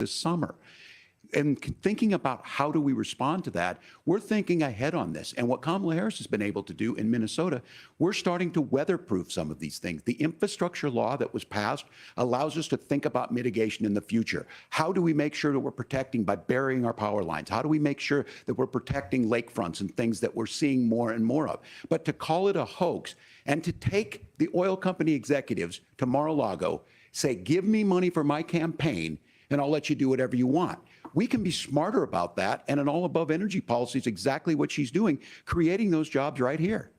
this summer. And thinking about how do we respond to that, we're thinking ahead on this. And what Kamala Harris has been able to do in Minnesota, we're starting to weatherproof some of these things. The infrastructure law that was passed allows us to think about mitigation in the future. How do we make sure that we're protecting by burying our power lines? How do we make sure that we're protecting lakefronts and things that we're seeing more and more of? But to call it a hoax and to take the oil company executives to Mar-a-Lago, say, give me money for my campaign, and I'll let you do whatever you want. We can be smarter about that, and an all-above energy policy is exactly what she's doing, creating those jobs right here.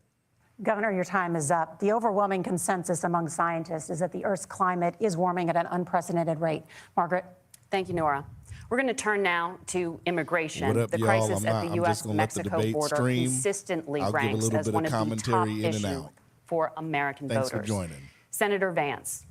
Governor, your time is up. The overwhelming consensus among scientists is that the Earth's climate is warming at an unprecedented rate. Margaret? Thank you, Nora. We're going to turn now to immigration. What up, the y'all? crisis at the U.S.-Mexico border stream. consistently I'll ranks give a as little one bit of of the top commentary in and issues out. for American Thanks voters. for joining. Senator Vance,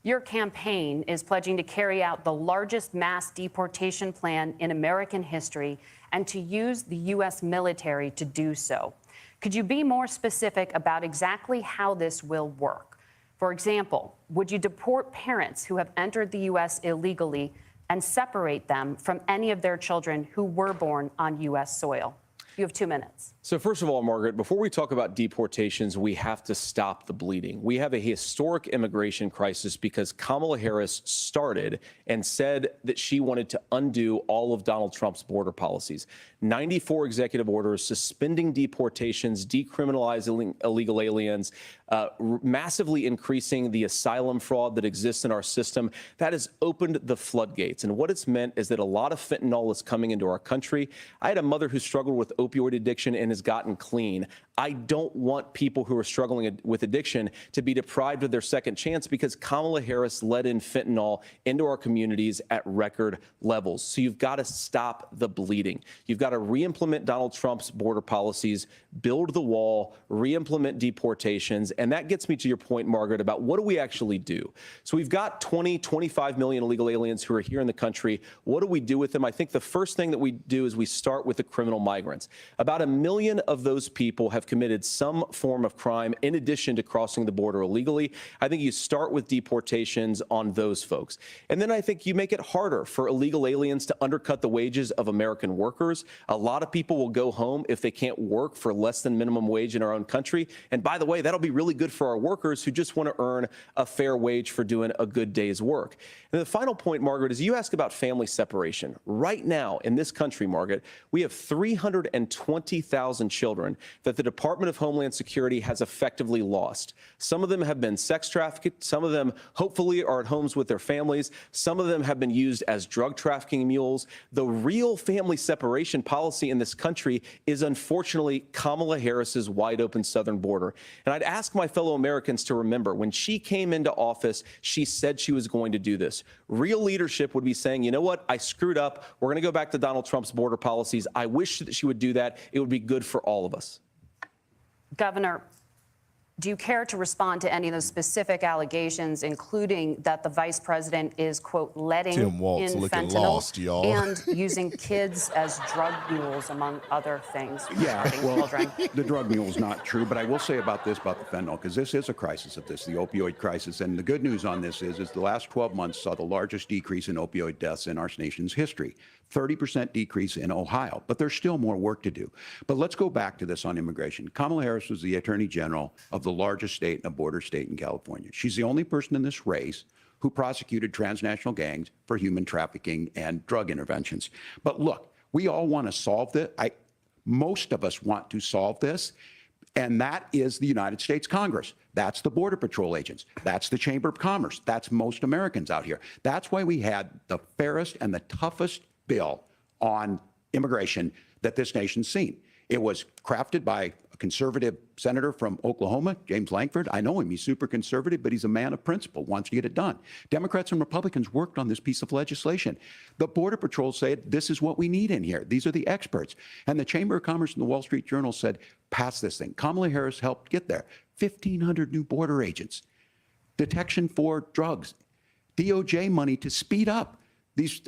your campaign is pledging to carry out the largest mass deportation plan in American history and to use the U.S. military to do so. Could you be more specific about exactly how this will work? For example, would you deport parents who have entered the U.S. illegally and separate them from any of their children who were born on U.S. soil? You have 2 minutes. So first of all, Margaret, before we talk about deportations, we have to stop the bleeding. We have a historic immigration crisis because Kamala Harris started and said that she wanted to undo all of Donald Trump's border policies. 94 executive orders suspending deportations, decriminalizing illegal aliens, massively increasing the asylum fraud that exists in our system. That has opened the floodgates. And what it's meant is that a lot of fentanyl is coming into our country. I had a mother who struggled with opioid addiction and has gotten clean. I don't want people who are struggling with addiction to be deprived of their second chance because Kamala Harris let in fentanyl into our communities at record levels. So you've got to stop the bleeding. You've got to re-implement Donald Trump's border policies, build the wall, re-implement deportations. And that gets me to your point, Margaret, about what do we actually do? So we've got 25 million illegal aliens who are here in the country. What do we do with them? I think the first thing that we do is we start with the criminal migrants. About 1 million of those people have committed some form of crime in addition to crossing the border illegally. I think you start with deportations on those folks. And then I think you make it harder for illegal aliens to undercut the wages of American workers. A lot of people will go home if they can't work for less than minimum wage in our own country. And by the way, that'll be really good for our workers who just want to earn a fair wage for doing a good day's work. And the final point, Margaret, is you ask about family separation. Right now in this country, Margaret, we have 320,000 children that the Department of Homeland Security has effectively lost. Some of them have been sex trafficked. Some of them hopefully are at homes with their families. Some of them have been used as drug trafficking mules. The real family separation policy in this country is unfortunately Kamala Harris's wide open southern border. And I'd ask my fellow Americans to remember when she came into office, she said she was going to do this. Real leadership would be saying, you know what, I screwed up. We're going to go back to Donald Trump's border policies. I wish that she would do that. It would be good for all of us. Governor, do you care to respond to any of those specific allegations, including that the vice president is, quote, letting Tim Walz in looking fentanyl lost, y'all. and using kids as drug mules, among other things? Yeah, well, children. the drug mule is not true, but I will say about this, about the fentanyl, because this is a crisis of this, the opioid crisis. And the good news on this is the last 12 months saw the largest decrease in opioid deaths in our nation's history. 30% decrease in Ohio, but there's still more work to do. But let's go back to this on immigration. Kamala Harris was the Attorney General of the largest state and a border state in California. She's the only person in this race who prosecuted transnational gangs for human trafficking and drug interventions. But look, we all want to solve this. Most of us want to solve this. And that is the United States Congress. That's the Border Patrol agents. That's the Chamber of Commerce. That's most Americans out here. That's why we had the fairest and the toughest bill on immigration that this nation's seen. It was crafted by a conservative senator from Oklahoma, James Lankford. I know him. He's super conservative, but he's a man of principle, wants to get it done. Democrats and Republicans worked on this piece of legislation. The Border Patrol said, this is what we need in here. These are the experts. And the Chamber of Commerce and the Wall Street Journal said, pass this thing. Kamala Harris helped get there. 1,500 new border agents, detection for drugs, DOJ money to speed up these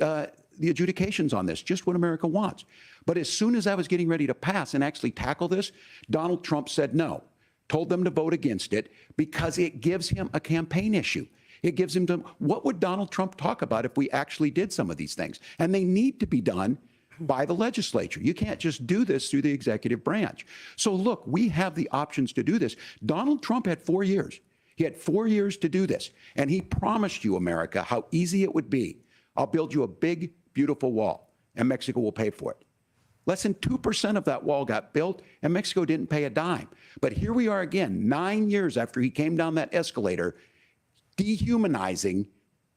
the adjudications on this, just what America wants. But as soon as I was getting ready to pass and actually tackle this, Donald Trump said no, told them to vote against it because it gives him a campaign issue. It gives him to, what would Donald Trump talk about if we actually did some of these things? And they need to be done by the legislature. You can't just do this through the executive branch. So look, we have the options to do this. Donald Trump had 4 years. He had 4 years to do this. And he promised you, America, how easy it would be. I'll build you a big, beautiful wall, and Mexico will pay for it. Less than 2% of that wall got built, and Mexico didn't pay a dime. But here we are again, 9 years after he came down that escalator, dehumanizing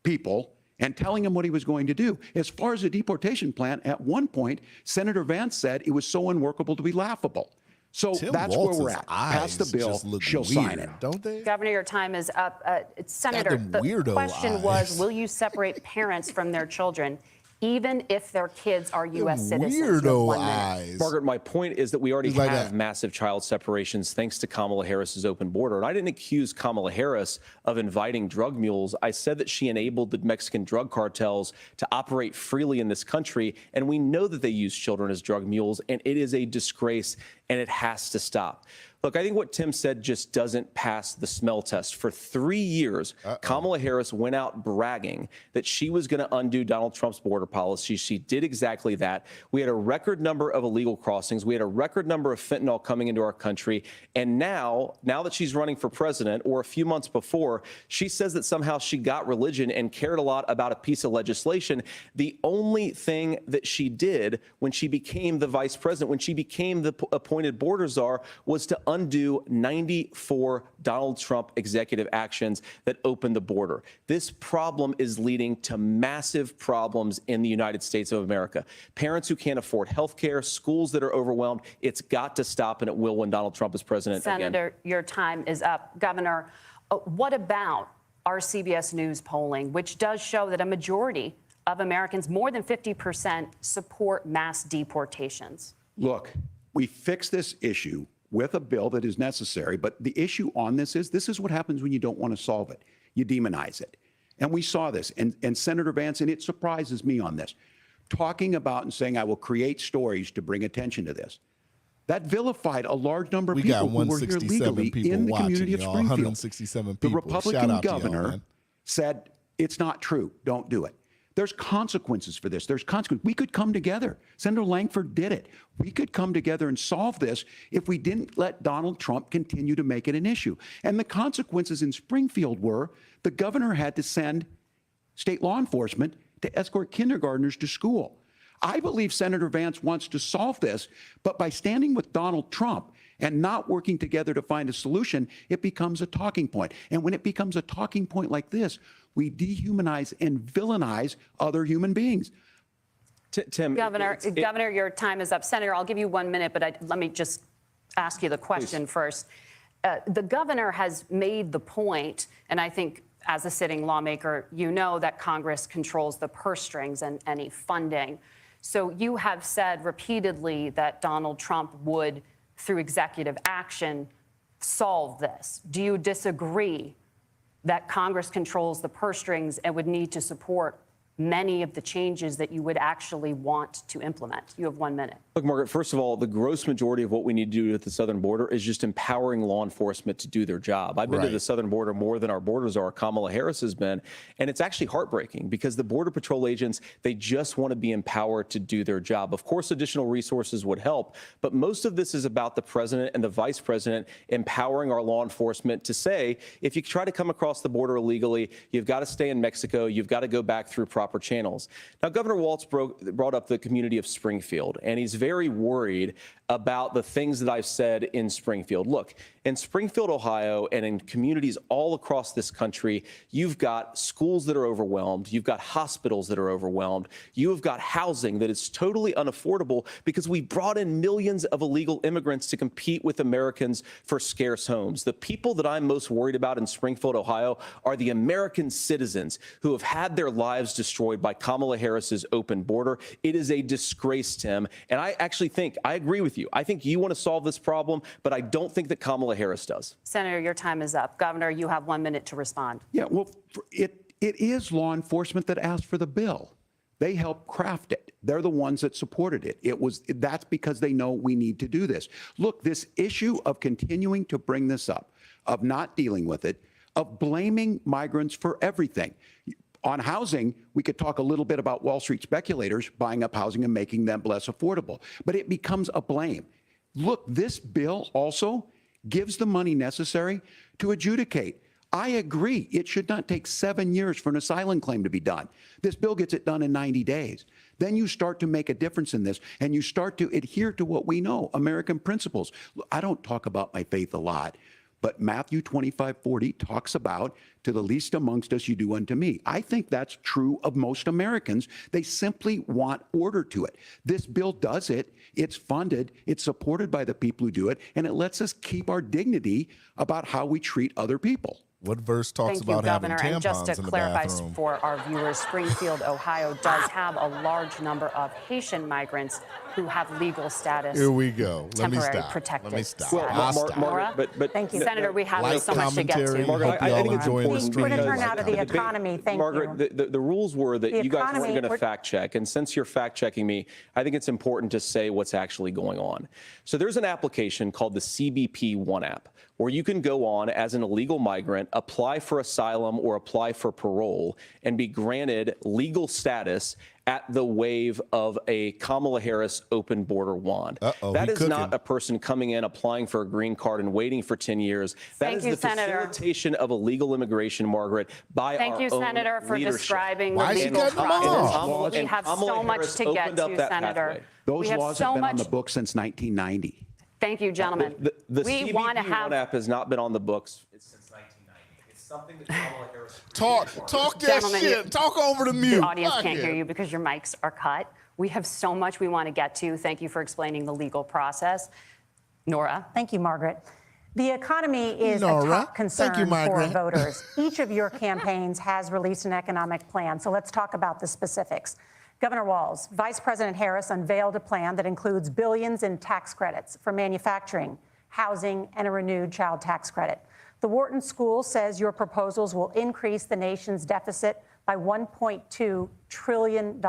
people and telling them what he was going to do. As far as the deportation plan, at one point, Senator Vance said it was so unworkable to be laughable. So Tim that's Walz's where we're at. Pass the bill, she'll sign it. Don't they? Governor, your time is up. Senator, them the weirdo question was, eyes. will you separate parents from their children, even if their kids are U.S. citizens? You have Weirdo 1 minute. eyes. Margaret, my point is that we already He's like have that. massive child separations thanks to Kamala Harris's open border. And I didn't accuse Kamala Harris of inviting drug mules. I said that she enabled the Mexican drug cartels to operate freely in this country. And we know that they use children as drug mules, and it is a disgrace, and it has to stop. Look, I think what Tim said just doesn't pass the smell test. For 3 years, Kamala Harris went out bragging that she was going to undo Donald Trump's border policy. She did exactly that. We had a record number of illegal crossings. We had a record number of fentanyl coming into our country. And now that she's running for president, or a few months before, she says that somehow she got religion and cared a lot about a piece of legislation. The only thing that she did when she became the vice president, when she became the appointed border czar, was to undo 94 Donald Trump executive actions that opened the border. This problem is leading to massive problems in the United States of America. Parents who can't afford health care, schools that are overwhelmed. It's got to stop, and it will when Donald Trump is president again. Senator, your time is up. Governor, what about our CBS News polling, which does show that a majority of Americans, more than 50%, support mass deportations? Look, we fix this issue with a bill that is necessary, but the issue on this is what happens when you don't want to solve it. You demonize it. And we saw this, and Senator Vance, and it surprises me on this, talking about and saying, I will create stories to bring attention to this. That vilified a large number of We people got who were here 167 legally people in the watching, community of y'all. Springfield. 167 The people. Republican Shout out to y'all, governor man. said, it's not true, don't do it. There's consequences for this. There's consequences. We could come together. Senator Langford did it. We could come together and solve this if we didn't let Donald Trump continue to make it an issue. And the consequences in Springfield were the governor had to send state law enforcement to escort kindergartners to school. I believe Senator Vance wants to solve this, but by standing with Donald Trump and not working together to find a solution, it becomes a talking point. And when it becomes a talking point like this, we dehumanize and villainize other human beings. Tim, Governor, your time is up. Senator, I'll give you 1 minute, but let me just ask you the question first. The governor has made the point, and I think as a sitting lawmaker, you know that Congress controls the purse strings and any funding. So you have said repeatedly that Donald Trump would, through executive action, solve this. Do you disagree that Congress controls the purse strings and would need to support many of the changes that you would actually want to implement? You have 1 minute. Look, Margaret, first of all, the gross majority of what we need to do at the southern border is just empowering law enforcement to do their job. I've been to the southern border more than our borders are. Kamala Harris has been. And it's actually heartbreaking because the Border Patrol agents, they just want to be empowered to do their job. Of course, additional resources would help, but most of this is about the president and the vice president empowering our law enforcement to say, if you try to come across the border illegally, you've got to stay in Mexico, you've got to go back through proper channels. Now, Governor Walz brought up the community of Springfield, and he's very worried about the things that I've said in Springfield. Look, in Springfield, Ohio, and in communities all across this country, you've got schools that are overwhelmed. You've got hospitals that are overwhelmed. You have got housing that is totally unaffordable because we brought in millions of illegal immigrants to compete with Americans for scarce homes. The people that I'm most worried about in Springfield, Ohio, are the American citizens who have had their lives destroyed by Kamala Harris's open border. It is a disgrace, Tim. And I actually think, I agree with you. I think you want to solve this problem, but I don't think that Kamala Harris does. Senator, your time is up. Governor, you have 1 minute to respond. Yeah, well, it is law enforcement that asked for the bill. They helped craft it. They're the ones that supported it. That's because they know we need to do this. Look, this issue of continuing to bring this up, of not dealing with it, of blaming migrants for everything. On housing, we could talk a little bit about Wall Street speculators buying up housing and making them less affordable, but it becomes a blame. Look, this bill also gives the money necessary to adjudicate. I agree. It should not take 7 years for an asylum claim to be done. This bill gets it done in 90 days. Then you start to make a difference in this, and you start to adhere to what we know, American principles. I don't talk about my faith a lot, but Matthew 25:40 talks about, to the least amongst us, you do unto me. I think that's true of most Americans. They simply want order to it. This bill does it. It's funded. It's supported by the people who do it. And it lets us keep our dignity about how we treat other people. What verse talks about having tampons and just to in the clarify bathroom? for our viewers, Springfield, Ohio does have a large number of Haitian migrants who have legal status. Here we go. Let me temporary stop. protected Let me stop. Well, I'll Mar- stop. Margaret, but Thank you. Senator, we have Light so much to get commentary. to. Margaret, Hope I y'all think it's enjoying the important We're going to stream. turn now to the economy. Thank Margaret, you. the rules were that The you guys weren't economy, going to we're- fact check. And since you're fact checking me, I think it's important to say what's actually going on. So there's an application called the CBP One app, where you can go on as an illegal migrant, apply for asylum or apply for parole, and be granted legal status at the wave of a Kamala Harris open border wand. Uh-oh, That he is cooking. not a person coming in, applying for a green card and waiting for 10 years. That Thank is you, the Senator. facilitation of illegal immigration, Margaret, by Thank our you, own Senator, for leadership. describing Why the is he legal cutting him off? process. We And have Kamala so much Harris to get opened up to, that Senator. pathway. Those We have laws so have been on much. the books since 1990. Thank you, gentlemen. The we CBP want to One have app has not been on the books since 1990. It's something that Kamala Harris. Talk that Gentlemen, shit. Talk over the mute. the audience Fuck can't it. hear you because your mics are cut. We have so much we want to get to. Thank you for explaining the legal process. Nora. Thank you, Margaret. The economy is a Nora. top concern Thank you, for Margaret. voters. Each of your campaigns has released an economic plan, so let's talk about the specifics. Governor Walz, Vice President Harris unveiled a plan that includes billions in tax credits for manufacturing, housing, and a renewed child tax credit. The Wharton School says your proposals will increase the nation's deficit by $1.2 trillion.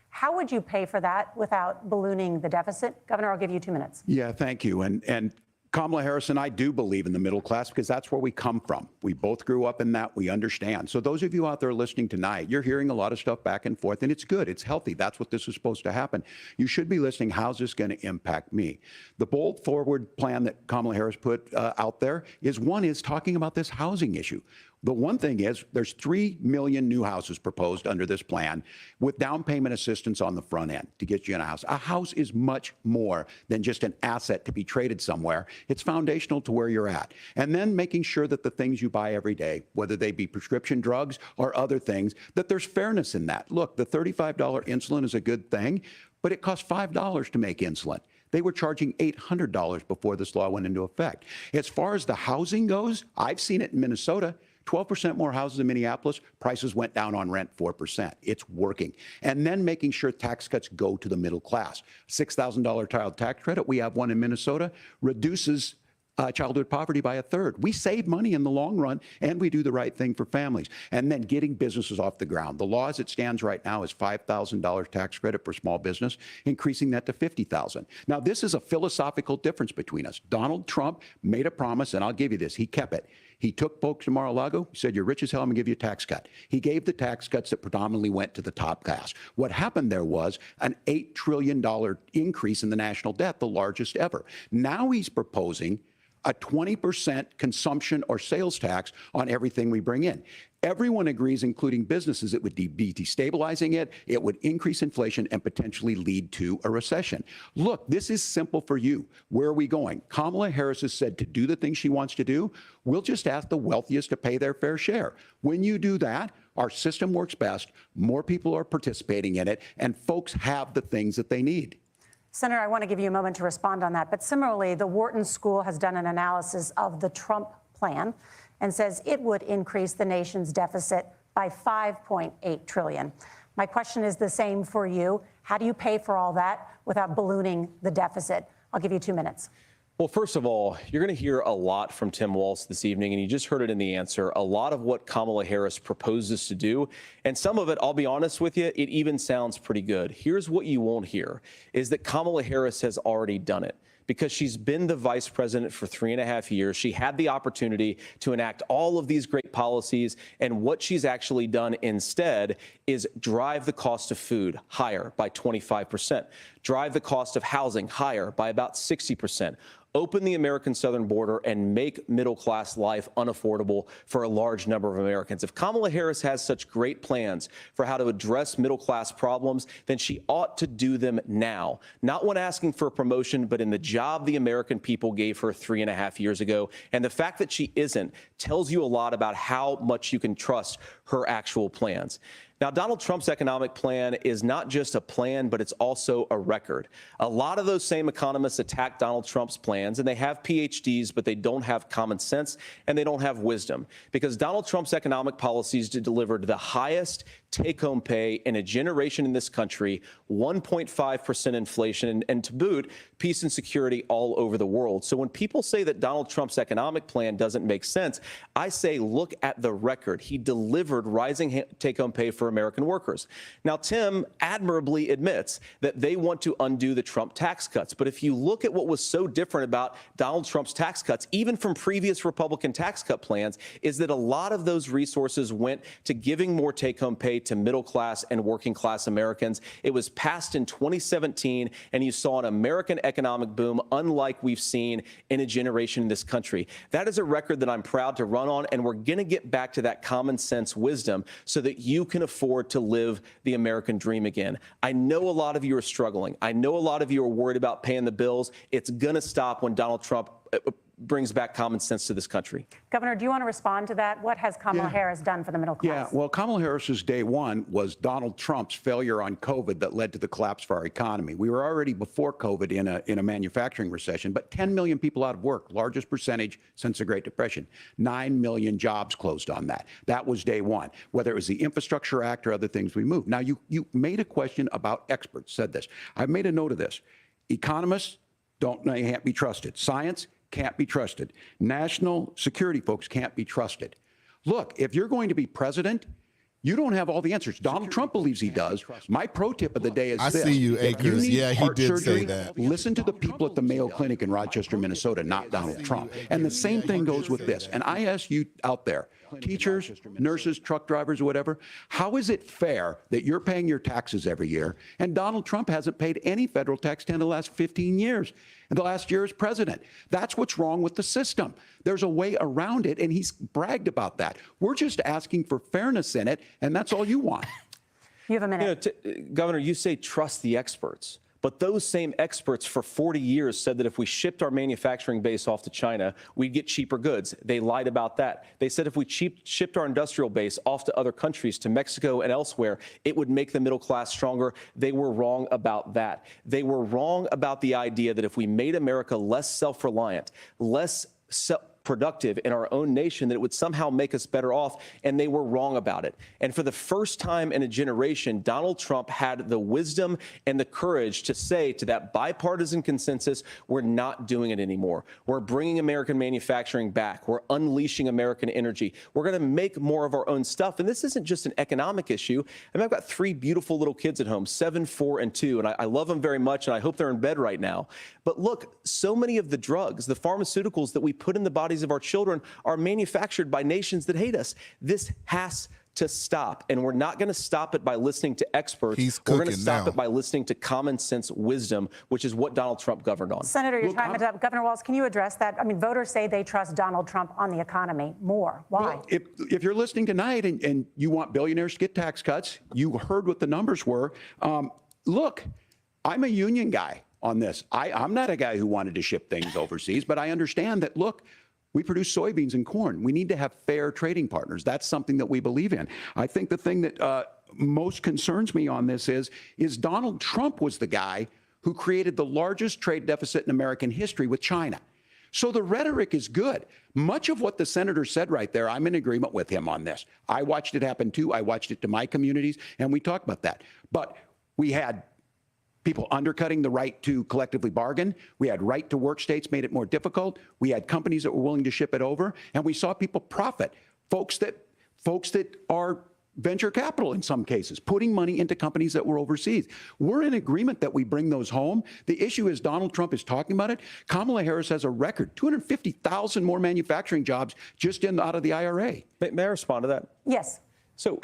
How would you pay for that without ballooning the deficit? Governor, I'll give you 2 minutes. Yeah, thank you. And Kamala Harris and I do believe in the middle class because that's where we come from. We both grew up in that. We understand. So those of you out there listening tonight, you're hearing a lot of stuff back and forth, and it's good. It's healthy. That's what this is supposed to happen. You should be listening. How's this going to impact me? The bold forward plan that Kamala Harris put out there is talking about this housing issue. The one thing is there's 3 million new houses proposed under this plan with down payment assistance on the front end to get you in a house. A house is much more than just an asset to be traded somewhere. It's foundational to where you're at. And then making sure that the things you buy every day, whether they be prescription drugs or other things, that there's fairness in that. Look, the $35 insulin is a good thing, but it costs $5 to make insulin. They were charging $800 before this law went into effect. As far as the housing goes, I've seen it in Minnesota. 12% more houses in Minneapolis, prices went down on rent 4%. It's working. And then making sure tax cuts go to the middle class. $6,000 child tax credit, we have one in Minnesota, reduces childhood poverty by 1/3. We save money in the long run, and we do the right thing for families. And then getting businesses off the ground. The law as it stands right now is $5,000 tax credit for small business, increasing that to $50,000. Now, this is a philosophical difference between us. Donald Trump made a promise, and I'll give you this. He kept it. He took folks to Mar-a-Lago, said, you're rich as hell, I'm going to give you a tax cut. He gave the tax cuts that predominantly went to the top class. What happened there was an $8 trillion increase in the national debt, the largest ever. Now he's proposing a 20% consumption or sales tax on everything we bring in. Everyone agrees, including businesses, it would be destabilizing it, it would increase inflation and potentially lead to a recession. Look, this is simple for you. Where are we going? Kamala Harris has said to do the things she wants to do, we'll just ask the wealthiest to pay their fair share. When you do that, our system works best, more people are participating in it, and folks have the things that they need. Senator, I want to give you a moment to respond on that. But similarly, the Wharton School has done an analysis of the Trump plan and says it would increase the nation's deficit by $5.8 trillion. My question is the same for you. How do you pay for all that without ballooning the deficit? I'll give you 2 minutes. Well, first of all, you're going to hear a lot from Tim Walz this evening, and you just heard it in the answer, a lot of what Kamala Harris proposes to do. And some of it, I'll be honest with you, it even sounds pretty good. Here's what you won't hear, is that Kamala Harris has already done it. because she's been the vice president for 3.5 years. She had the opportunity to enact all of these great policies, and what she's actually done instead is drive the cost of food higher by 25%, drive the cost of housing higher by about 60%, open the American southern border, and make middle-class life unaffordable for a large number of Americans. If Kamala Harris has such great plans for how to address middle-class problems, then she ought to do them now, not when asking for a promotion, but in the job the American people gave her 3.5 years ago. And the fact that she isn't tells you a lot about how much you can trust her actual plans. Now, Donald Trump's economic plan is not just a plan, but it's also a record. A lot of those same economists attack Donald Trump's plans, and they have PhDs, but they don't have common sense and they don't have wisdom, because Donald Trump's economic policies delivered the highest take-home pay in a generation in this country, 1.5% inflation, and to boot, peace and security all over the world. So when people say that Donald Trump's economic plan doesn't make sense, I say look at the record. He delivered rising take-home pay for American workers. Now, Tim admirably admits that they want to undo the Trump tax cuts. But if you look at what was so different about Donald Trump's tax cuts, even from previous Republican tax cut plans, is that a lot of those resources went to giving more take-home pay to middle class and working class Americans. It was passed in 2017, and you saw an American economic boom unlike we've seen in a generation in this country. That is a record that I'm proud to run on, and we're going to get back to that common sense wisdom so that you can afford to live the American dream again. I know a lot of you are struggling. I know a lot of you are worried about paying the bills. It's going to stop when Donald Trump brings back common sense to this country. Governor, do you want to respond to that? What has Kamala Harris done for the middle class? Yeah, well, Kamala Harris's day one was Donald Trump's failure on COVID that led to the collapse of our economy. We were already before COVID in a manufacturing recession, but 10 million people out of work, largest percentage since the Great Depression. 9 million jobs closed on that. That was day one. Whether it was the Infrastructure Act or other things we moved. Now, you made a question about experts, said this. I've made a note of this. Economists can't be trusted. Science can't be trusted. National security folks can't be trusted. Look, if you're going to be president, you don't have all the answers. Donald Trump believes he does. My pro tip of the day is this. I see you, Akers. Yeah, he did surgery, say that. Listen to the people at the Mayo Clinic in Rochester, Minnesota, not Donald Trump. And the same thing goes with this. And I ask you out there, teachers, nurses, truck drivers, whatever, how is it fair that you're paying your taxes every year and Donald Trump hasn't paid any federal tax in the last 15 years? And the last year as president. That's what's wrong with the system. There's a way around it, and he's bragged about that. We're just asking for fairness in it, and that's all you want. You have a minute. Governor, you say trust the experts. But those same experts for 40 years said that if we shipped our manufacturing base off to China, we'd get cheaper goods. They lied about that. They said if we shipped our industrial base off to other countries, to Mexico and elsewhere, it would make the middle class stronger. They were wrong about that. They were wrong about the idea that if we made America less self-reliant, less productive in our own nation, that it would somehow make us better off, and they were wrong about it. And for the first time in a generation, Donald Trump had the wisdom and the courage to say to that bipartisan consensus, we're not doing it anymore. We're bringing American manufacturing back. We're unleashing American energy. We're going to make more of our own stuff. And this isn't just an economic issue. I mean, I've got 3 beautiful little kids at home, 7, 4, and 2, and I love them very much, and I hope they're in bed right now. But look, so many of the drugs, the pharmaceuticals that we put in the bodies of our children are manufactured by nations that hate us. This has to stop, and we're not going to stop it by listening to experts. We're going to stop it by listening to common sense wisdom, which is what Donald Trump governed on. Senator, your time is up. Governor Walz, can you address that? I mean, voters say they trust Donald Trump on the economy more. Why? Well, if you're listening tonight and you want billionaires to get tax cuts, you heard what the numbers were. Look, I'm a union guy on this. I'm not a guy who wanted to ship things overseas, but I understand that, look, we produce soybeans and corn. We need to have fair trading partners. That's something that we believe in. I think the thing that most concerns me on this is Donald Trump was the guy who created the largest trade deficit in American history with China. So the rhetoric is good. Much of what the senator said right there, I'm in agreement with him on this. I watched it happen too. I watched it to my communities, and we talked about that. But we had people undercutting the right to collectively bargain. We had right to work states made it more difficult. We had companies that were willing to ship it over, and we saw people profit. Folks that are venture capital in some cases, putting money into companies that were overseas. We're in agreement that we bring those home. The issue is Donald Trump is talking about it. Kamala Harris has a record, 250,000 more manufacturing jobs just out of the IRA. May I respond to that? Yes. So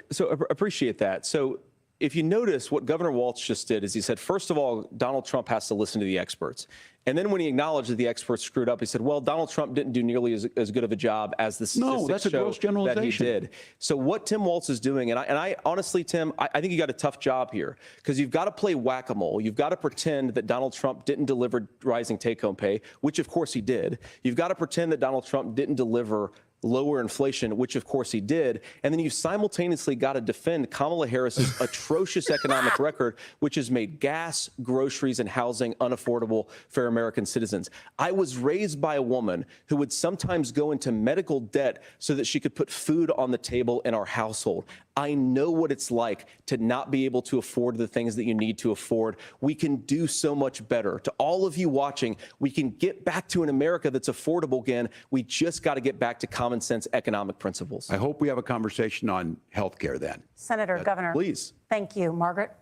appreciate that. So if you notice, what Governor Walz just did is he said, first of all, Donald Trump has to listen to the experts. And then when he acknowledged that the experts screwed up, he said, well, Donald Trump didn't do nearly as good of a job as the statistics No, that's a gross generalization. that he did. So what Tim Walz is doing, and I honestly, Tim, I think you got a tough job here because you've got to play whack-a-mole. You've got to pretend that Donald Trump didn't deliver rising take-home pay, which of course he did. You've got to pretend that Donald Trump didn't deliver lower inflation, which of course he did. And then you simultaneously got to defend Kamala Harris's atrocious economic record, which has made gas, groceries, and housing unaffordable for American citizens. I was raised by a woman who would sometimes go into medical debt so that she could put food on the table in our household. I know what it's like to not be able to afford the things that you need to afford. We can do so much better. To all of you watching, we can get back to an America that's affordable again. We just got to get back to common sense economic principles. I hope we have a conversation on health care then. Senator, Governor. Please. Thank you. Margaret?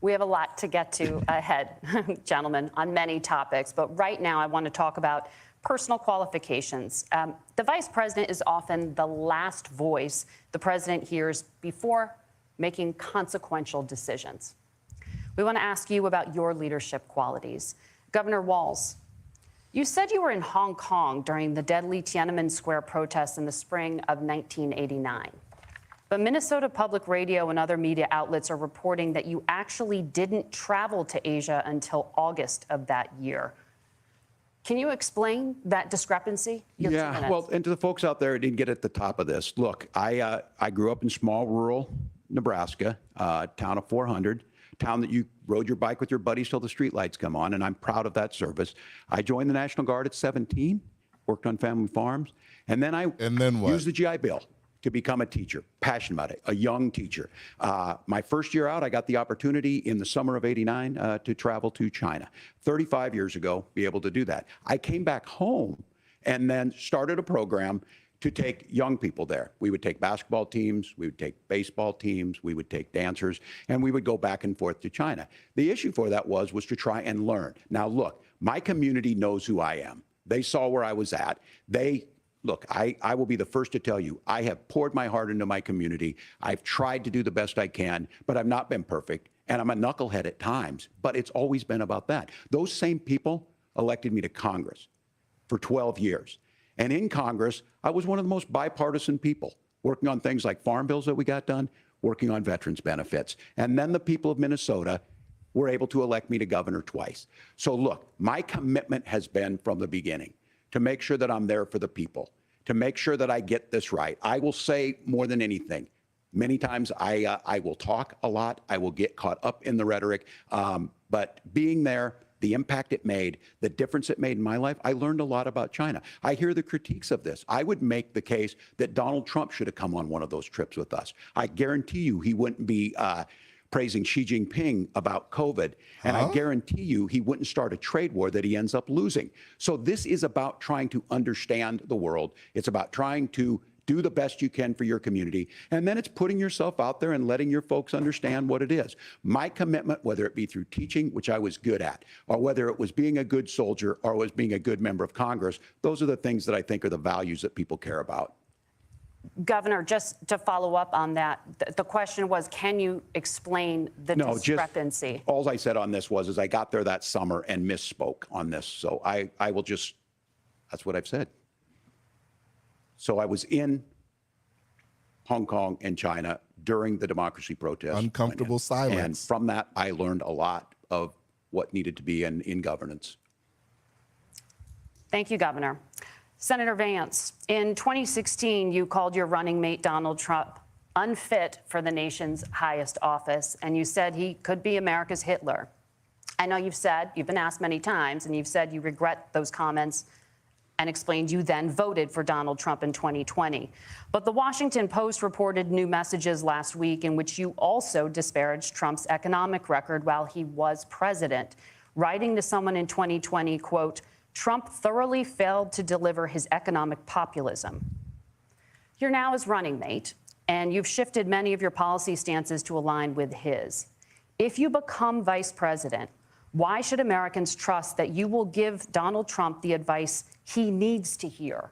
We have a lot to get to ahead, gentlemen, on many topics. But right now, I want to talk about personal qualifications. The vice president is often the last voice the president hears before making consequential decisions. We want to ask you about your leadership qualities. Governor Walz, you said you were in Hong Kong during the deadly Tiananmen Square protests in the spring of 1989. But Minnesota Public Radio and other media outlets are reporting that you actually didn't travel to Asia until August of that year. Can you explain that discrepancy? Yeah, well, and to the folks out there who didn't get at the top of this, look, I grew up in small rural Nebraska, town of 400, town that you rode your bike with your buddies till the streetlights come on, and I'm proud of that service. I joined the National Guard at 17, worked on family farms, and then I used the GI Bill to become a teacher, passionate about it, a young teacher. My first year out, I got the opportunity in the summer of '89 to travel to China. 35 years ago, be able to do that. I came back home and then started a program to take young people there. We would take basketball teams, we would take baseball teams, we would take dancers, and we would go back and forth to China. The issue for that was to try and learn. Now, look, my community knows who I am. They saw where I was at. Look, I will be the first to tell you, I have poured my heart into my community. I've tried to do the best I can, but I've not been perfect. And I'm a knucklehead at times, but it's always been about that. Those same people elected me to Congress for 12 years. And in Congress, I was one of the most bipartisan people, working on things like farm bills that we got done, working on veterans benefits. And then the people of Minnesota were able to elect me to governor twice. So look, my commitment has been from the beginning to make sure that I'm there for the people, to make sure that I get this right. I will say more than anything, many times I will talk a lot, I will get caught up in the rhetoric, but being there, the impact it made, the difference it made in my life, I learned a lot about China. I hear the critiques of this. I would make the case that Donald Trump should have come on one of those trips with us. I guarantee you he wouldn't be praising Xi Jinping about COVID. And I guarantee you he wouldn't start a trade war that he ends up losing. So this is about trying to understand the world. It's about trying to do the best you can for your community. And then it's putting yourself out there and letting your folks understand what it is. My commitment, whether it be through teaching, which I was good at, or whether it was being a good soldier or was being a good member of Congress, those are the things that I think are the values that people care about. Governor, just to follow up on that, the question was, can you explain the discrepancy? Just, all I said on this was I got there that summer and misspoke on this. So I will just, that's what I've said. So I was in Hong Kong and China during the democracy protests. Uncomfortable silence. And from that, I learned a lot of what needed to be in governance. Thank you, Governor. Senator Vance, in 2016, you called your running mate, Donald Trump, unfit for the nation's highest office, and you said he could be America's Hitler. I know you've been asked many times, and you've said you regret those comments and explained you then voted for Donald Trump in 2020. But the Washington Post reported new messages last week in which you also disparaged Trump's economic record while he was president, writing to someone in 2020, quote, Trump thoroughly failed to deliver his economic populism. You're now his running mate. and you've shifted many of your policy stances to align with his. If you become vice president, why should Americans trust that you will give Donald Trump the advice he needs to hear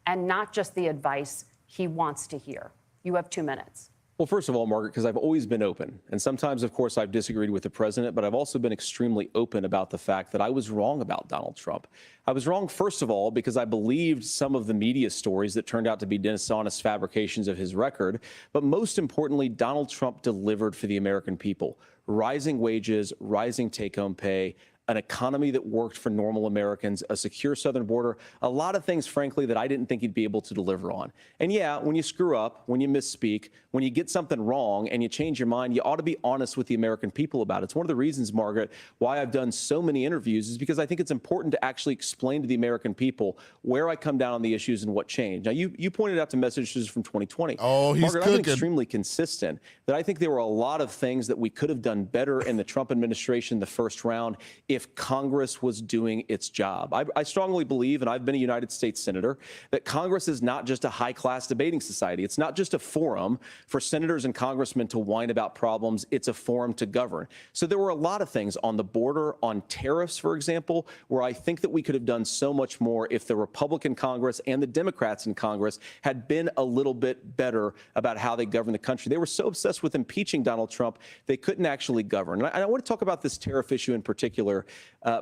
and not just the advice he wants to hear? You have 2 minutes. Well, first of all, Margaret, because I've always been open. And sometimes, of course, I've disagreed with the president, but I've also been extremely open about the fact that I was wrong about Donald Trump. I was wrong, first of all, because I believed some of the media stories that turned out to be dishonest fabrications of his record. But most importantly, Donald Trump delivered for the American people. Rising wages, rising take-home pay, an economy that worked for normal Americans, a secure southern border, a lot of things, frankly, that I didn't think he'd be able to deliver on. And yeah, when you screw up, when you misspeak, when you get something wrong and you change your mind, you ought to be honest with the American people about it. It's one of the reasons, Margaret, why I've done so many interviews is because I think it's important to actually explain to the American people where I come down on the issues and what changed. Now, you pointed out the messages from 2020. Oh, he's Margaret, cooking. I've been extremely consistent that I think there were a lot of things that we could have done better in the Trump administration the first round if Congress was doing its job. I strongly believe, and I've been a United States Senator, that Congress is not just a high-class debating society. It's not just a forum for senators and congressmen to whine about problems. It's a forum to govern. So there were a lot of things on the border, on tariffs, for example, where I think that we could have done so much more if the Republican Congress and the Democrats in Congress had been a little bit better about how they govern the country. They were so obsessed with impeaching Donald Trump, they couldn't actually govern. And I want to talk about this tariff issue in particular,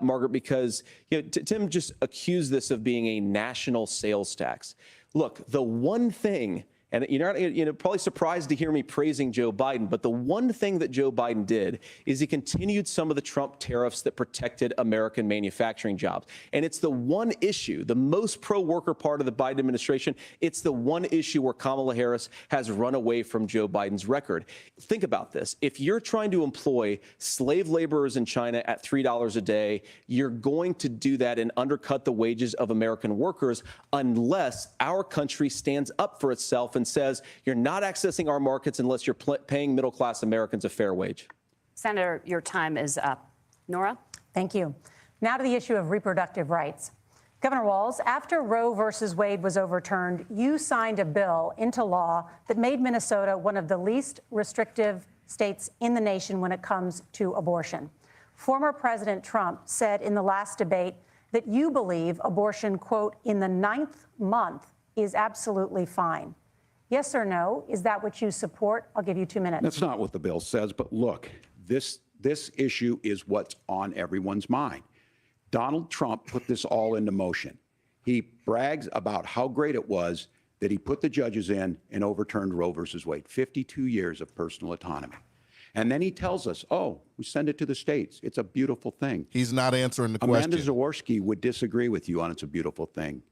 Margaret, because Tim just accused this of being a national sales tax. Look, the one thing, and you're probably surprised to hear me praising Joe Biden, but the one thing that Joe Biden did is he continued some of the Trump tariffs that protected American manufacturing jobs. And it's the one issue, the most pro-worker part of the Biden administration, it's the one issue where Kamala Harris has run away from Joe Biden's record. Think about this. If you're trying to employ slave laborers in China at $3 a day, you're going to do that and undercut the wages of American workers unless our country stands up for itself and says you're not accessing our markets unless you're paying middle-class Americans a fair wage. Senator, your time is up. Nora? Thank you. Now to the issue of reproductive rights. Governor Walz, after Roe versus Wade was overturned, you signed a bill into law that made Minnesota one of the least restrictive states in the nation when it comes to abortion. Former President Trump said in the last debate that you believe abortion, quote, in the 9th month is absolutely fine. Yes or no? Is that what you support? I'll give you 2 minutes. That's not what the bill says, but look, this issue is what's on everyone's mind. Donald Trump put this all into motion. He brags about how great it was that he put the judges in and overturned Roe versus Wade, 52 years of personal autonomy. And then he tells us, oh, we send it to the states. It's a beautiful thing. He's not answering the Amanda question. Zaworski would disagree with you on it's a beautiful thing.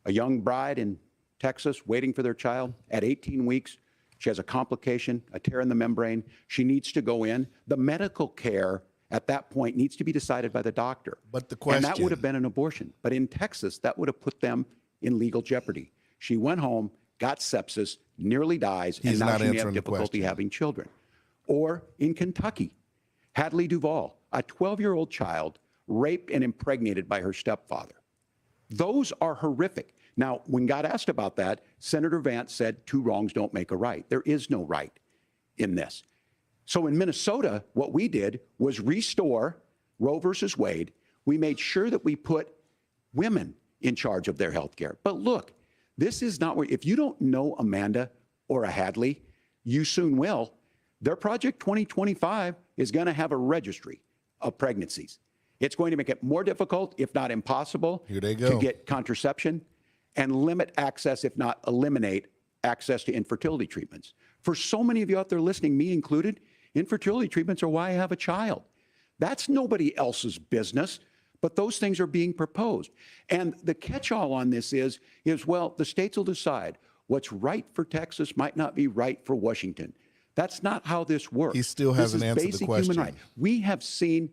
A young bride in Texas waiting for their child at 18 weeks. She has a complication, a tear in the membrane. She needs to go in. The medical care at that point needs to be decided by the doctor. But the question, and that would have been an abortion. But in Texas, that would have put them in legal jeopardy. She went home, got sepsis, nearly dies, and now she may have difficulty having children. Or in Kentucky, Hadley Duvall, a 12-year-old child raped and impregnated by her stepfather. Those are horrific. Now, when God asked about that, Senator Vance said 2 wrongs don't make a right. There is no right in this. So in Minnesota, what we did was restore Roe versus Wade. We made sure that we put women in charge of their health care. But look, this is not where, if you don't know Amanda or a Hadley, you soon will. Their Project 2025 is going to have a registry of pregnancies. It's going to make it more difficult, if not impossible, to get contraception and limit access, if not eliminate access to infertility treatments. For so many of you out there listening, me included, infertility treatments are why I have a child. That's nobody else's business, but those things are being proposed. And the catch-all on this is, well, the states will decide what's right for Texas might not be right for Washington. That's not how this works. He still hasn't answered the question. Human right. We have seen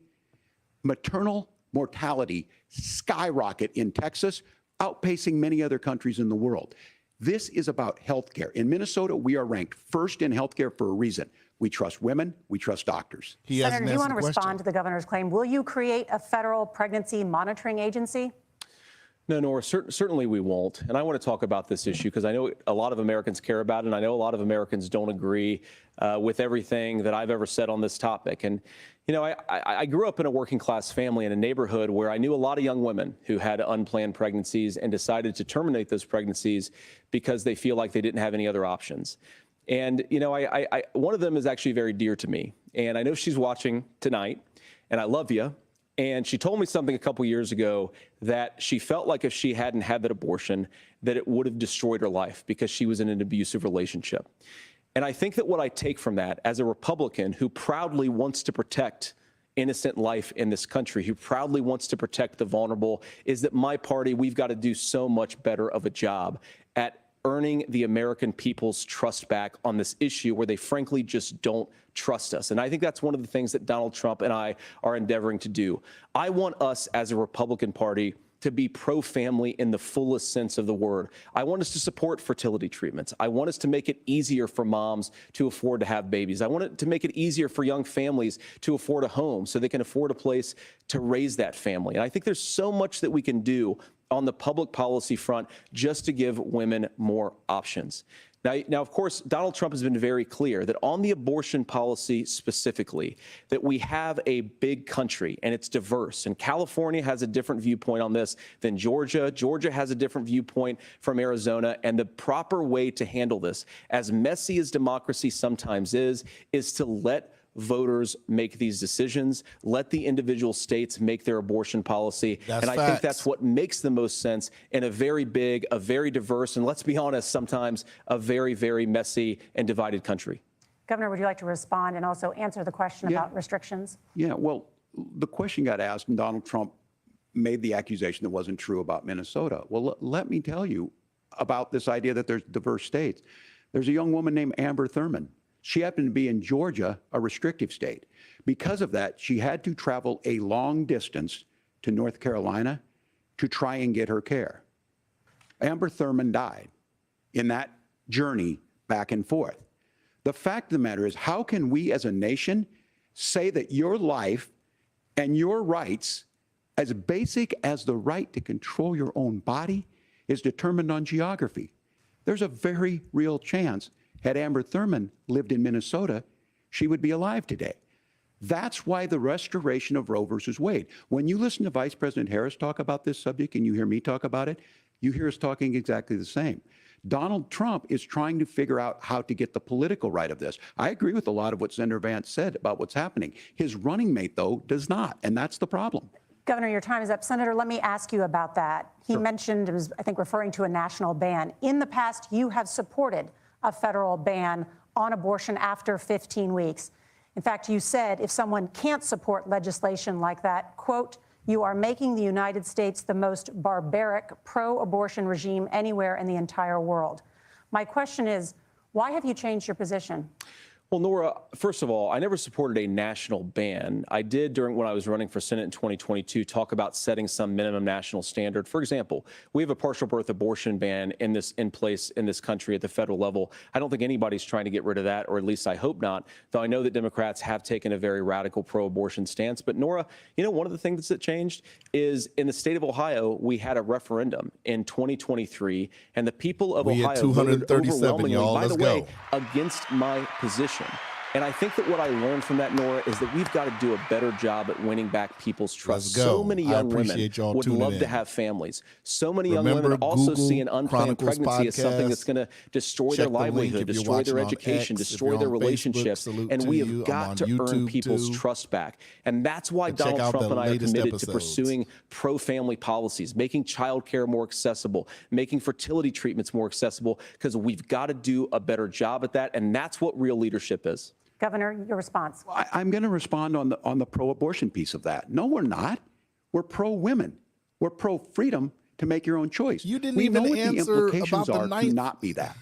maternal mortality skyrocket in Texas, outpacing many other countries in the world. This is about health care. In Minnesota, we are ranked first in health care for a reason. We trust women. We trust doctors. Senator, do you want to respond to the governor's claim? Will you create a federal pregnancy monitoring agency? No, Nora, certainly we won't. And I want to talk about this issue because I know a lot of Americans care about it, and I know a lot of Americans don't agree with everything that I've ever said on this topic. And, you know, I grew up in a working class family in a neighborhood where I knew a lot of young women who had unplanned pregnancies and decided to terminate those pregnancies because they feel like they didn't have any other options. And, you know, one of them is actually very dear to me. And I know she's watching tonight, and I love you. And she told me something a couple years ago that she felt like if she hadn't had that abortion, that it would have destroyed her life because she was in an abusive relationship. And I think that what I take from that as a Republican who proudly wants to protect innocent life in this country, who proudly wants to protect the vulnerable, is that my party, we've got to do so much better of a job at earning the American people's trust back on this issue where they frankly just don't trust us. And I think that's one of the things that Donald Trump and I are endeavoring to do. I want us as a Republican Party to be pro-family in the fullest sense of the word. I want us to support fertility treatments. I want us to make it easier for moms to afford to have babies. I want it to make it easier for young families to afford a home so they can afford a place to raise that family. And I think there's so much that we can do on the public policy front just to give women more options. Now, of course, Donald Trump has been very clear that on the abortion policy specifically, that we have a big country and it's diverse. And California has a different viewpoint on this than Georgia. Georgia has a different viewpoint from Arizona. And the proper way to handle this, as messy as democracy sometimes is to let voters make these decisions, let the individual states make their abortion policy. And I think that's what makes the most sense in a very big, a very diverse, and let's be honest, sometimes a very, very messy and divided country. Governor, would you like to respond and also answer the question about restrictions? Yeah, well, the question got asked and Donald Trump made the accusation that wasn't true about Minnesota. Well, let me tell you about this idea that there's diverse states. There's a young woman named Amber Thurman. She happened to be in Georgia, a restrictive state. Because of that, she had to travel a long distance to North Carolina to try and get her care. Amber Thurman died in that journey back and forth. The fact of the matter is, how can we as a nation say that your life and your rights, as basic as the right to control your own body, is determined on geography? There's a very real chance had Amber Thurman lived in Minnesota, she would be alive today. That's why the restoration of Roe versus Wade. When you listen to Vice President Harris talk about this subject and you hear me talk about it, you hear us talking exactly the same. Donald Trump is trying to figure out how to get the political right of this. I agree with a lot of what Senator Vance said about what's happening. His running mate, though, does not, and that's the problem. Governor, your time is up. Senator, let me ask you about that. He mentioned, it was, I think, referring to a national ban. In the past, you have supported a federal ban on abortion after 15 weeks. In fact, you said if someone can't support legislation like that, quote, you are making the United States the most barbaric pro-abortion regime anywhere in the entire world. My question is, why have you changed your position? Well, Nora, first of all, I never supported a national ban. I did when I was running for Senate in 2022 talk about setting some minimum national standard. For example, we have a partial birth abortion ban in place in this country at the federal level. I don't think anybody's trying to get rid of that, or at least I hope not, though I know that Democrats have taken a very radical pro-abortion stance. But Nora, you know, one of the things that changed is in the state of Ohio, we had a referendum in 2023, and the people of Ohio voted overwhelmingly, by the way, against my position. And I think that what I learned from that, Nora, is that we've got to do a better job at winning back people's trust. So many young women would love to have families. So many young women also see an unplanned pregnancy as something that's going to destroy their livelihood, destroy their education, destroy their relationships. And we have got to earn people's trust back. And that's why Donald Trump and I are committed to pursuing pro-family policies, making childcare more accessible, making fertility treatments more accessible, because we've got to do a better job at that. And that's what real leadership is. Governor, your response. I'm going to respond on the pro-abortion piece of that. No, we're not. We're pro-women. We're pro-freedom to make your own choice. You didn't we even know what answer the implications about the are to not be that.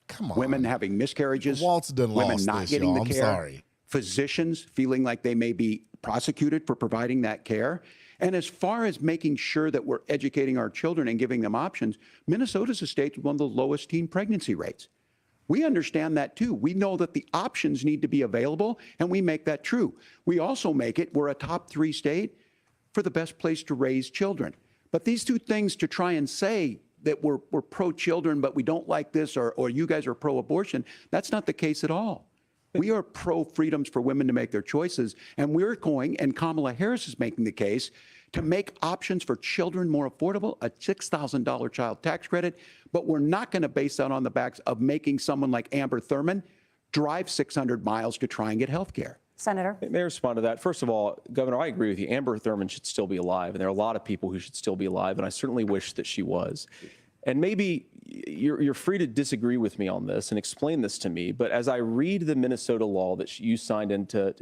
Come on. Women having miscarriages, Walz done women lost not this, getting y'all. the I'm care, sorry. physicians feeling like they may be prosecuted for providing that care. And as far as making sure that we're educating our children and giving them options, Minnesota's a state with one of the lowest teen pregnancy rates. We understand that too. We know that the options need to be available, and we make that true. We also make it, we're a top 3 state for the best place to raise children. But these two things to try and say that we're pro-children, but we don't like this, or you guys are pro-abortion, that's not the case at all. We are pro-freedoms for women to make their choices, and we're going, and Kamala Harris is making the case, to make options for children more affordable, a $6,000 child tax credit, but we're not going to base that on the backs of making someone like Amber Thurman drive 600 miles to try and get health care. Senator? May I respond to that? First of all, Governor, I agree with you. Amber Thurman should still be alive, and there are a lot of people who should still be alive, and I certainly wish that she was. And maybe you're free to disagree with me on this and explain this to me, but as I read the Minnesota law that you signed into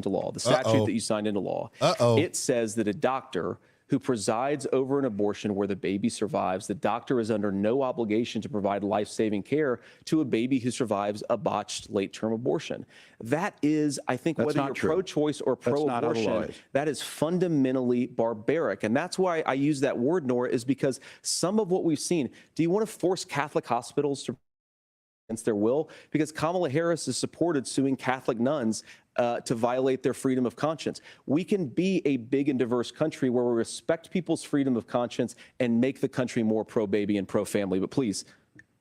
law, the statute that you signed into law, it says that a doctor who presides over an abortion where the baby survives, the doctor is under no obligation to provide life-saving care to a baby who survives a botched late-term abortion. That is, I think, whether you're pro-choice or pro-abortion, that is fundamentally barbaric. And that's why I use that word, Nora, is because some of what we've seen, do you want to force Catholic hospitals to against their will? Because Kamala Harris has supported suing Catholic nuns to violate their freedom of conscience. We can be a big and diverse country where we respect people's freedom of conscience and make the country more pro-baby and pro-family. But please.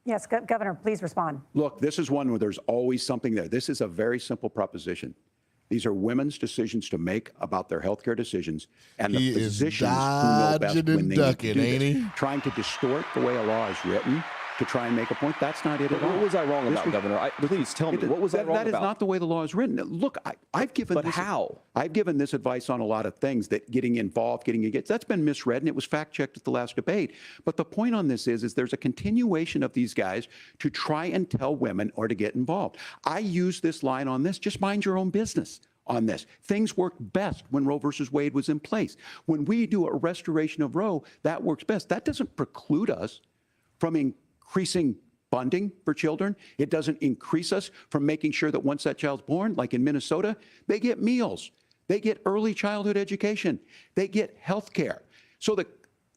Yes, Governor, please respond. Look, this is one where there's always something there. This is a very simple proposition. These are women's decisions to make about their healthcare decisions, and the physicians who know best when they need to do this. Trying to distort the way a law is written to try and make a point, that's not it at all. What was I wrong about, Governor? Please tell me, what was I wrong about? That is not the way the law is written. Look, I've given But how? I've given this advice on a lot of things, that getting involved, getting engaged, that's been misread, and it was fact-checked at the last debate. But the point on this is there's a continuation of these guys to try and tell women or to get involved. I use this line on this, just mind your own business on this. Things worked best when Roe versus Wade was in place. When we do a restoration of Roe, that works best. That doesn't preclude us from increasing funding for children. It doesn't increase us from making sure that once that child's born, like in Minnesota, they get meals, they get early childhood education, they get health care. So the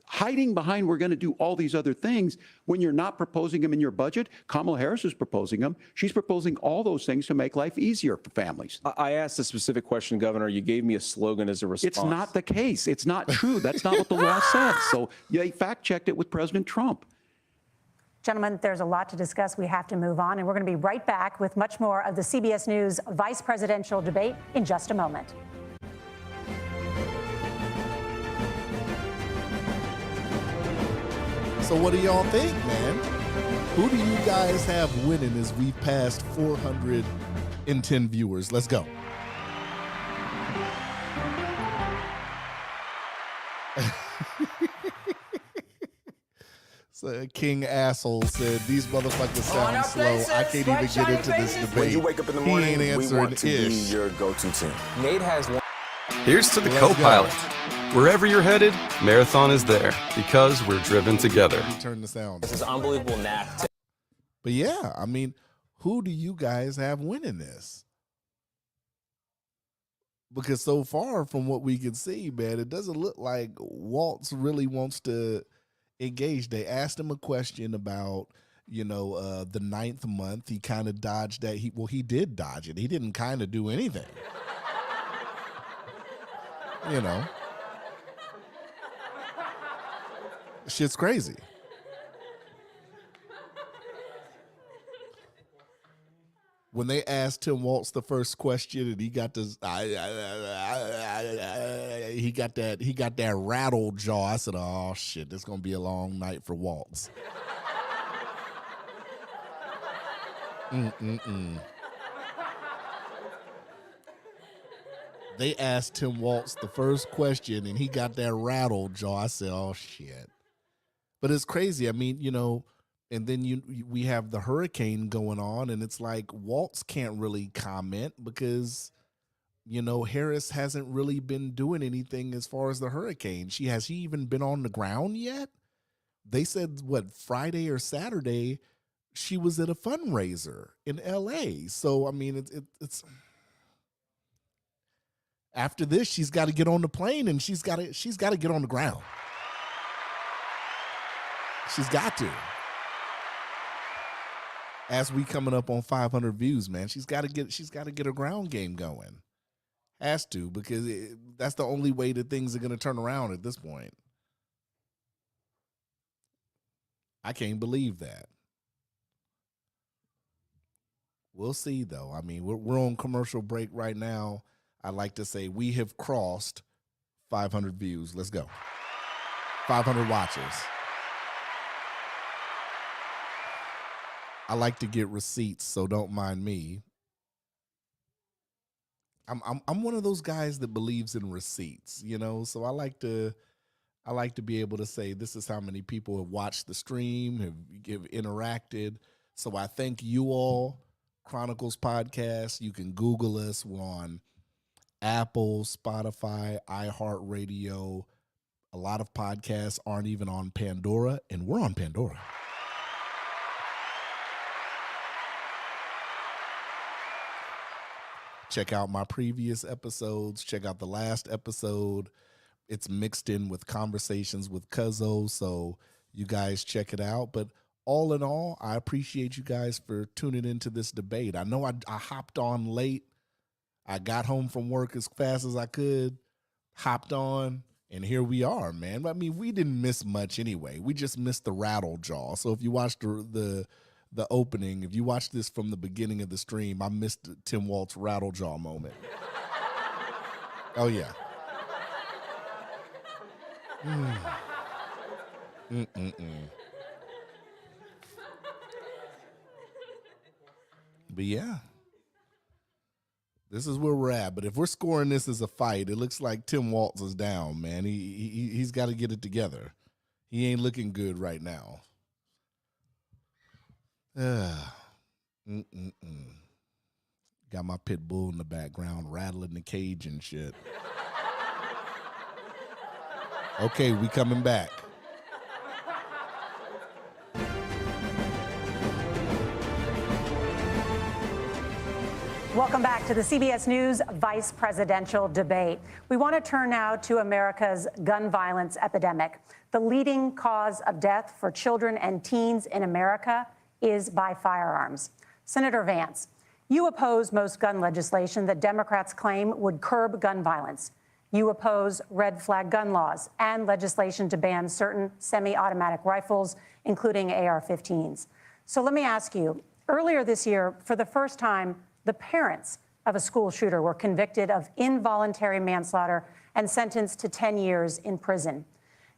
hiding behind we're going to do all these other things when you're not proposing them in your budget, Kamala Harris is proposing them. She's proposing all those things to make life easier for families. I asked a specific question, Governor. You gave me a slogan as a response. It's not the case. It's not true. That's not what the law says. So they fact-checked it with President Trump. Gentlemen, there's a lot to discuss. We have to move on, and we're going to be right back with much more of the CBS News vice presidential debate in just a moment. So what do y'all think, man? Who do you guys have winning as we passed 410 viewers? Let's go. So King Asshole said, these motherfuckers sound slow. I can't even get into this debate. When you wake up in the morning, he ain't we answering want to be your go-to team. Nate has one. Here's to the co-pilot. Wherever you're headed, Marathon is there because we're driven together. Turn the sound. This is unbelievable knack. But yeah, I mean, who do you guys have winning this? Because so far from what we can see, man, it doesn't look like Walz really wants to engage. They asked him a question about, the 9th month. He kind of dodged that. He did dodge it. He didn't kind of do anything. Shit's crazy. When they asked Tim Walz the first question, and he got this, he got that rattled jaw. I said, "Oh shit, this is gonna be a long night for Walz." They asked Tim Walz the first question, and he got that rattled jaw. I said, "Oh shit," but it's crazy. I mean, and then we have the hurricane going on, and it's like Walz can't really comment because, Harris hasn't really been doing anything as far as the hurricane. Has she even been on the ground yet? They said, Friday or Saturday, she was at a fundraiser in L.A. So, I mean, it's after this, she's got to get on the plane, and she's got to get on the ground. She's got to. As we coming up on 500 views, man, she's got to get her ground game going. Has to, because that's the only way that things are going to turn around at this point. I can't believe that. We'll see, though. I mean, we're on commercial break right now. I'd like to say we have crossed 500 views. Let's go. 500 watches. I like to get receipts, so don't mind me. I'm one of those guys that believes in receipts, you know. So I like to be able to say this is how many people have watched the stream, have interacted. So I thank you all. Chroniclez Podcast. You can Google us. We're on Apple, Spotify, iHeartRadio. A lot of podcasts aren't even on Pandora, and we're on Pandora. Check out my previous episodes. Check out the last episode. It's mixed in with conversations with Cuzzo, so you guys check it out. But all in all, I appreciate you guys for tuning into this debate. I know I hopped on late. I got home from work as fast as I could, hopped on, and here we are, man. I mean, we didn't miss much anyway. We just missed the rattle jaw. So if you watched the opening, if you watched this from the beginning of the stream, I missed Tim Walz rattle jaw moment. Oh, yeah. But yeah, this is where we're at. But if we're scoring this as a fight, it looks like Tim Walz is down, man. He's got to get it together. He ain't looking good right now. Got my pit bull in the background rattling the cage and shit. Okay, we coming back. Welcome back to the CBS News Vice Presidential Debate. We want to turn now to America's gun violence epidemic. The leading cause of death for children and teens in America is by firearms. Senator Vance, you oppose most gun legislation that Democrats claim would curb gun violence. You oppose red flag gun laws and legislation to ban certain semi-automatic rifles, including AR-15s. So let me ask you, earlier this year, for the first time, the parents of a school shooter were convicted of involuntary manslaughter and sentenced to 10 years in prison.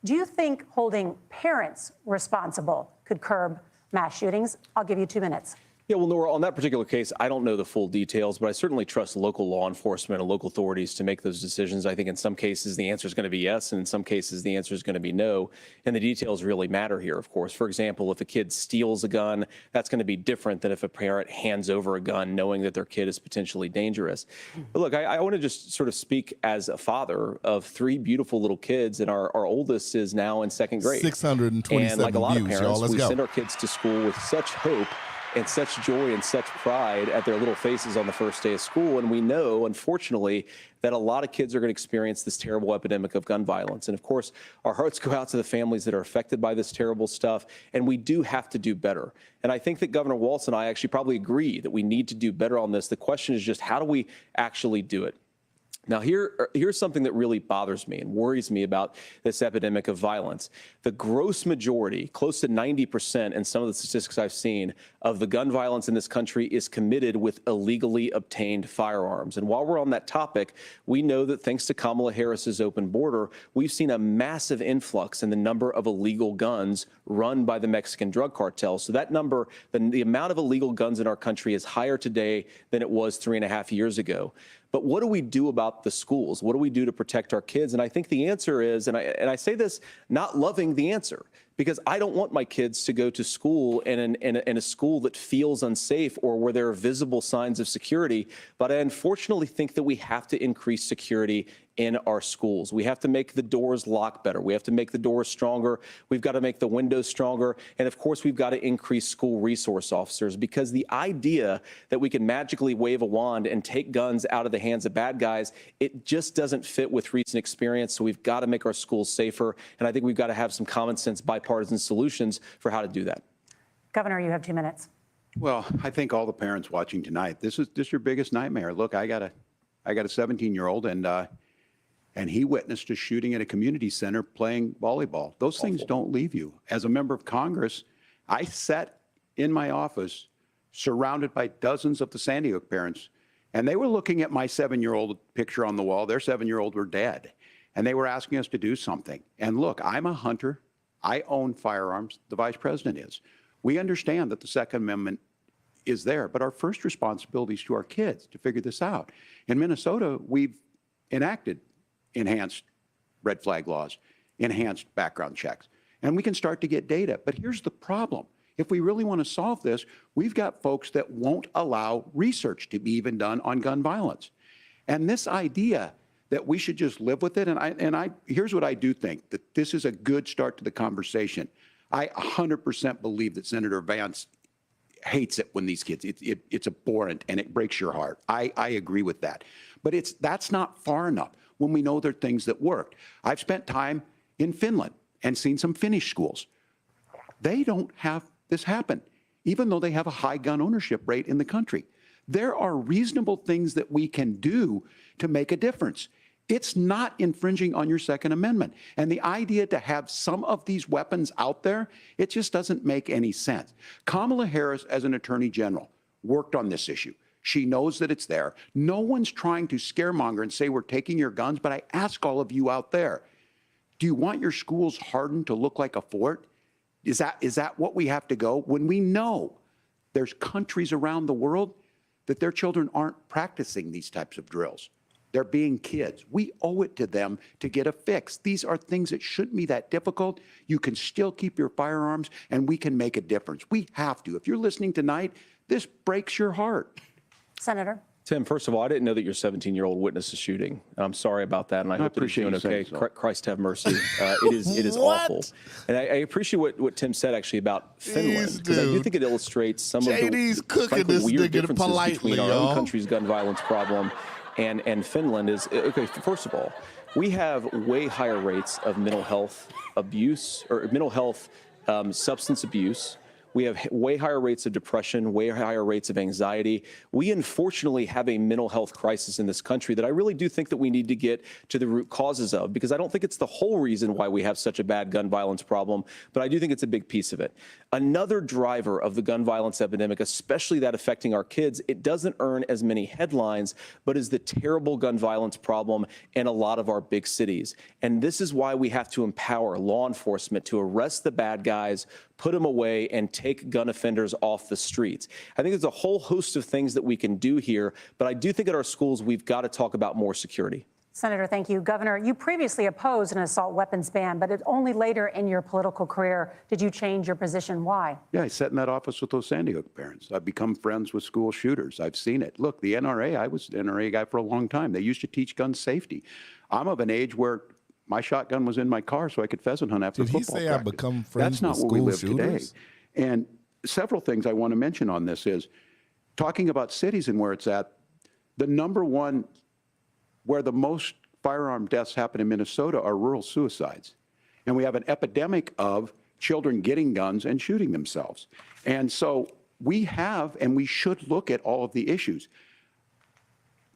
Do you think holding parents responsible could curb mass shootings? I'll give you 2 minutes. Yeah, well, Nora, on that particular case, I don't know the full details, but I certainly trust local law enforcement and local authorities to make those decisions. I think in some cases the answer is going to be yes, and in some cases the answer is going to be no. And the details really matter here, of course. For example, if a kid steals a gun, that's going to be different than if a parent hands over a gun knowing that their kid is potentially dangerous. But look, I want to just sort of speak as a father of 3 beautiful little kids, and our oldest is now in 2nd grade. 627 and like a lot views, of parents, y'all. Let's we go. send our kids to school with such hope and such joy and such pride at their little faces on the first day of school. And we know, unfortunately, that a lot of kids are going to experience this terrible epidemic of gun violence. And of course, our hearts go out to the families that are affected by this terrible stuff. And we do have to do better. And I think that Governor Walz and I actually probably agree that we need to do better on this. The question is just, how do we actually do it? Now, here's something that really bothers me and worries me about this epidemic of violence. The gross majority, close to 90% in some of the statistics I've seen, of the gun violence in this country is committed with illegally obtained firearms. And while we're on that topic, we know that thanks to Kamala Harris's open border, we've seen a massive influx in the number of illegal guns run by the Mexican drug cartel. So that number, the amount of illegal guns in our country is higher today than it was 3.5 years ago. But what do we do about the schools? What do we do to protect our kids? And I think the answer is, and I say this not loving the answer, because I don't want my kids to go to school in a school that feels unsafe or where there are visible signs of security. But I unfortunately think that we have to increase security in our schools. We have to make the doors lock better. We have to make the doors stronger. We've got to make the windows stronger. And of course, we've got to increase school resource officers, because the idea that we can magically wave a wand and take guns out of the hands of bad guys, it just doesn't fit with recent experience. So we've got to make our schools safer. And I think we've got to have some common sense bipartisan solutions for how to do that. Governor, you have 2 minutes. Well, I think all the parents watching tonight, this is your biggest nightmare. Look, I got a 17-year-old, and he witnessed a shooting at a community center playing volleyball. Those things don't leave you. As a member of Congress, I sat in my office surrounded by dozens of the Sandy Hook parents, and they were looking at my 7-year-old picture on the wall. Their 7-year-old were dead, and they were asking us to do something. And look, I'm a hunter. I own firearms. The vice president is. We understand that the Second Amendment is there, but our first responsibility is to our kids to figure this out. In Minnesota, we've enacted enhanced red flag laws, enhanced background checks, and we can start to get data. But here's the problem. If we really want to solve this, we've got folks that won't allow research to be even done on gun violence. And this idea that we should just live with it, and here's what I do think, that this is a good start to the conversation. I 100% believe that Senator Vance hates it when these kids, it's abhorrent and it breaks your heart. I agree with that. But that's not far enough when we know there are things that worked. I've spent time in Finland and seen some Finnish schools. They don't have this happen, even though they have a high gun ownership rate in the country. There are reasonable things that we can do to make a difference. It's not infringing on your Second Amendment. And the idea to have some of these weapons out there, it just doesn't make any sense. Kamala Harris, as an attorney general, worked on this issue. She knows that it's there. No one's trying to scaremonger and say we're taking your guns, but I ask all of you out there, do you want your schools hardened to look like a fort? Is that what we have to go? When we know there's countries around the world that their children aren't practicing these types of drills. They're being kids. We owe it to them to get a fix. These are things that shouldn't be that difficult. You can still keep your firearms, and we can make a difference. We have to. If you're listening tonight, this breaks your heart. Senator. Tim, first of all, I didn't know that your 17-year-old witnessed a shooting. I'm sorry about that, and I hope that he's doing okay. Christ have mercy. It is awful. And I appreciate what Tim said, actually, about Finland, because I do think it illustrates some of the frankly, weird differences between our own country's gun violence problem and Finland. Is okay, first of all, we have way higher rates of mental health abuse, or mental health substance abuse. We have way higher rates of depression, way higher rates of anxiety. We unfortunately have a mental health crisis in this country that I really do think that we need to get to the root causes of, because I don't think it's the whole reason why we have such a bad gun violence problem, but I do think it's a big piece of it. Another driver of the gun violence epidemic, especially that affecting our kids, it doesn't earn as many headlines, but is the terrible gun violence problem in a lot of our big cities. And this is why we have to empower law enforcement to arrest the bad guys, put them away, and take gun offenders off the streets. I think there's a whole host of things that we can do here, but I do think at our schools we've got to talk about more security. Senator, thank you. Governor, you previously opposed an assault weapons ban, but it only later in your political career did you change your position. Why? Yeah, I sat in that office with those Sandy Hook parents. I've become friends with school shooters. I've seen it. Look, the NRA, I was an NRA guy for a long time. They used to teach gun safety. I'm of an age where my shotgun was in my car so I could pheasant hunt after football practice. Did he say I become friends with school shooters? That's not where we live today. And several things I want to mention on this is, talking about cities and where it's at, the number one where the most firearm deaths happen in Minnesota are rural suicides. And we have an epidemic of children getting guns and shooting themselves. And so we have, and we should look at all of the issues,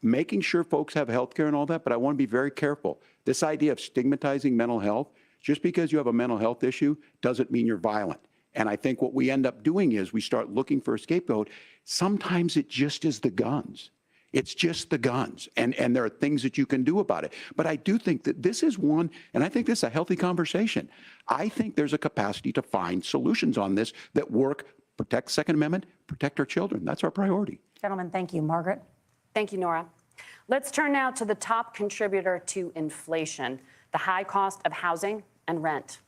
making sure folks have health care and all that, but I want to be very careful. This idea of stigmatizing mental health, just because you have a mental health issue doesn't mean you're violent. And I think what we end up doing is we start looking for a scapegoat. Sometimes it just is the guns. It's just the guns, and there are things that you can do about it. But I do think that this is one, and I think this is a healthy conversation. I think there's a capacity to find solutions on this that work, protect Second Amendment, protect our children. That's our priority. Gentlemen, thank you. Margaret? Thank you, Nora. Let's turn now to the top contributor to inflation, the high cost of housing and rent.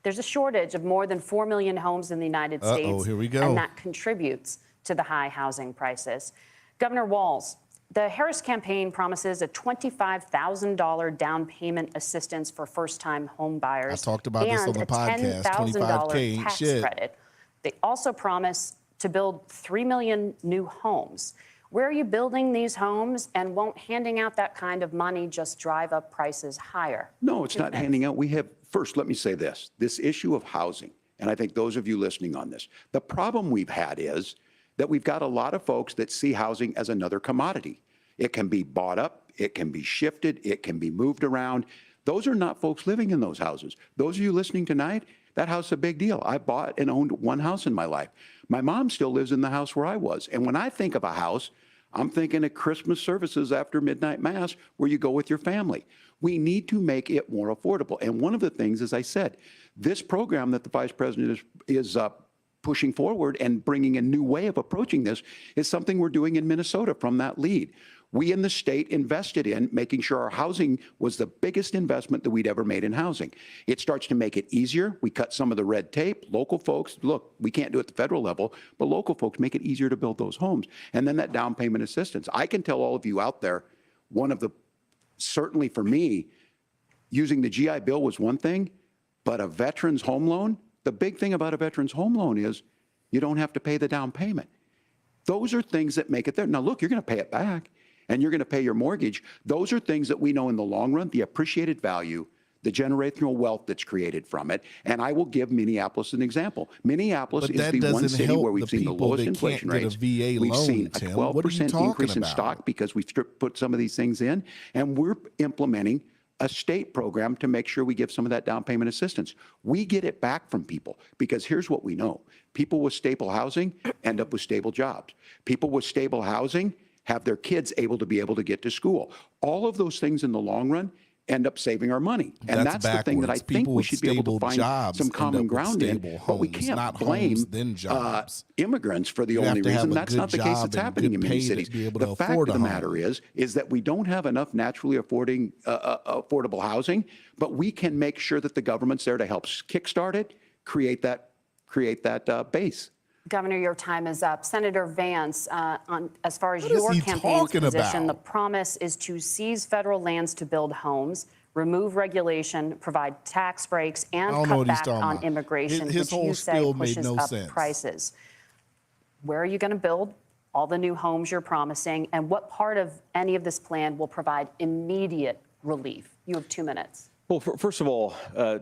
There's a shortage of more than 4 million homes in the United States. Here we go. And that contributes to the high housing prices. Governor Walz, the Harris campaign promises a $25,000 down payment assistance for first-time home buyers. I talked about this on the podcast. $25K ain't tax shit. credit. They also promise to build 3 million new homes. Where are you building these homes, and won't handing out that kind of money just drive up prices higher? No, it's not handing out. We have, first, let me say this issue of housing, and I think those of you listening on this, the problem we've had is that we've got a lot of folks that see housing as another commodity. It can be bought up, it can be shifted, it can be moved around. Those are not folks living in those houses. Those of you listening tonight, That house is a big deal. I bought and owned one house in my life. My mom still lives in the house where I was. And when I think of a house, I'm thinking of Christmas services after midnight mass where you go with your family. We need to make it more affordable. And one of the things, as I said, this program that the vice president is pushing forward and bringing a new way of approaching this is something we're doing in Minnesota from that lead. We in the state invested in making sure our housing was the biggest investment that we'd ever made in housing. It starts to make it easier. We cut some of the red tape. Local folks, look, we can't do it at the federal level, but local folks make it easier to build those homes. And then that down payment assistance. I can tell all of you out there, certainly for me, using the GI Bill was one thing, but a veteran's home loan, the big thing about a veteran's home loan is you don't have to pay the down payment. Those are things that make it there. Now, look, you're going to pay it back and you're going to pay your mortgage. Those are things that we know in the long run, the appreciated value, the generational wealth that's created from it. And I will give Minneapolis an example. Minneapolis is the one city where we've seen the lowest inflation rates. We've seen a 12% increase in stock because we've put some of these things in, and we're implementing a state program to make sure we give some of that down payment assistance. We get it back from people because here's what we know. People with stable housing end up with stable jobs. People with stable housing have their kids able to get to school. All of those things in the long run end up saving our money. And that's the thing that I think we should be able to find some common ground in. But we can't blame immigrants for the only reason. That's not the case that's happening in many cities. The fact of the matter is that we don't have enough naturally affordable housing, but we can make sure that the government's there to help kickstart it, create that base. Governor, your time is up. Senator Vance, as far as your campaign's position, the promise is to seize federal lands to build homes, remove regulation, provide tax breaks, and cut back on immigration, which you say pushes up prices. Where are you going to build all the new homes you're promising, and what part of any of this plan will provide immediate relief? You have 2 minutes. Well, first of all,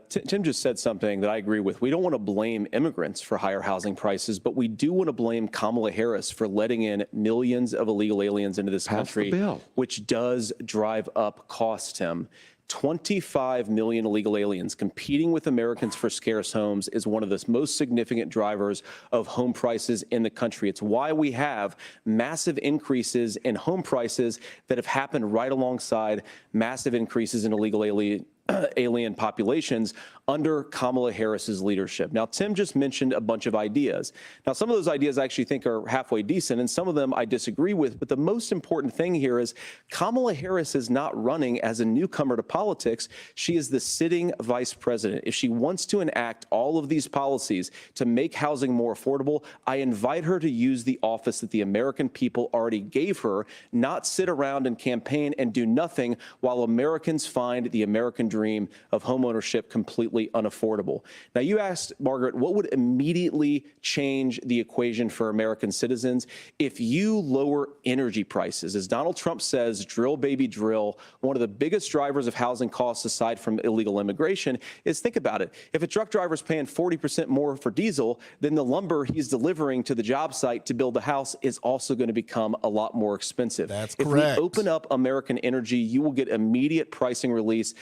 Tim just said something that I agree with. We don't want to blame immigrants for higher housing prices, but we do want to blame Kamala Harris for letting in millions of illegal aliens into this country, which does drive up costs, Tim. 25 million illegal aliens competing with Americans for scarce homes is one of the most significant drivers of home prices in the country. It's why we have massive increases in home prices that have happened right alongside massive increases in illegal alien populations under Kamala Harris's leadership. Now, Tim just mentioned a bunch of ideas. Now, some of those ideas I actually think are halfway decent, and some of them I disagree with. But the most important thing here is Kamala Harris is not running as a newcomer to politics. She is the sitting vice president. If she wants to enact all of these policies to make housing more affordable, I invite her to use the office that the American people already gave her, not sit around and campaign and do nothing while Americans find the American dream of homeownership completely unaffordable. Now, you asked, Margaret, what would immediately change the equation for American citizens? If you lower energy prices, as Donald Trump says, drill, baby, drill, one of the biggest drivers of housing costs aside from illegal immigration is, think about it. If a truck driver is paying 40% more for diesel, then the lumber he's delivering to the job site to build the house is also going to become a lot more expensive. That's correct. If we open up American energy, you will get immediate pricing relief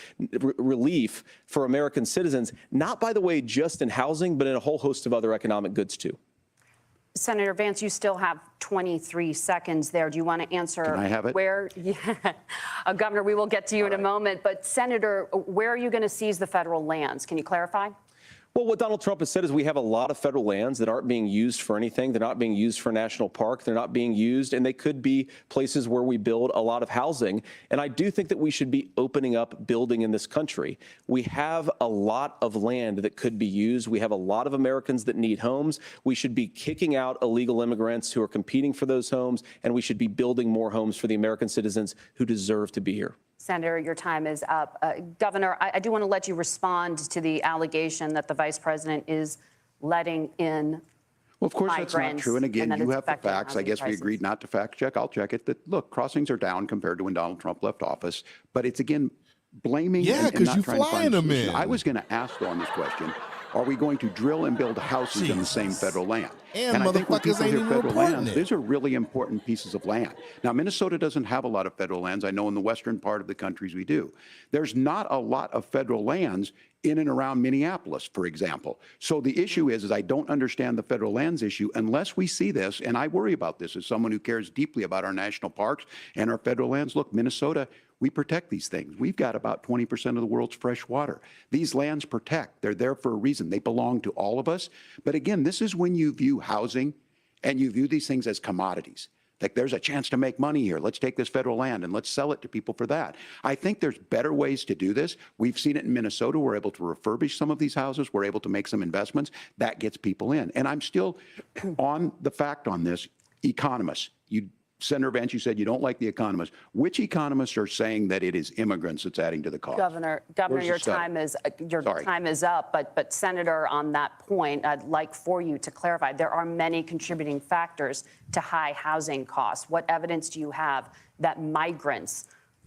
for American citizens, not, by the way, just in housing, but in a whole host of other economic goods, too. Senator Vance, you still have 23 seconds there. Do you want to answer? Can I have it? Governor, we will get to you in a moment. But, Senator, where are you going to seize the federal lands? Can you clarify? Well, what Donald Trump has said is we have a lot of federal lands that aren't being used for anything. They're not being used for a national park. They're not being used, and they could be places where we build a lot of housing. And I do think that we should be opening up building in this country. We have a lot of land that could be used. We have a lot of Americans that need homes. We should be kicking out illegal immigrants who are competing for those homes, and we should be building more homes for the American citizens who deserve to be here. Senator, your time is up. Governor, I do want to let you respond to the allegation that the vice president is letting in Well, of course, that's not true. And again, you have the facts. I guess we agreed not to fact check. I'll check it. That, look, crossings are down compared to when Donald Trump left office. But it's, again, blaming and not trying to find a solution. I was going to ask, though, on this question, Are we going to drill and build houses in the same federal land? And I think when motherfuckers people ain't hear even federal reporting lands, it. these are really important pieces of land. Now, Minnesota doesn't have a lot of federal lands. I know in the western part of the countries we do. There's not a lot of federal lands in and around Minneapolis, for example. So the issue is I don't understand the federal lands issue unless we see this, and I worry about this as someone who cares deeply about our national parks and our federal lands. Look, Minnesota, we protect these things. We've got about 20% of the world's fresh water. These lands protect. They're there for a reason. They belong to all of us. But again, this is when you view housing and you view these things as commodities. Like, there's a chance to make money here. Let's take this federal land and let's sell it to people for that. I think there's better ways to do this. We've seen it in Minnesota. We're able to refurbish some of these houses. We're able to make some investments. That gets people in. And I'm still on the fact on this. Economists, Senator Vance, you said you don't like the economists. Which economists are saying that it is immigrants that's adding to the cost? Governor, Where's your the study? time is up. But Senator, on that point, I'd like for you to clarify. There are many contributing factors to high housing costs. What evidence do you have that migrants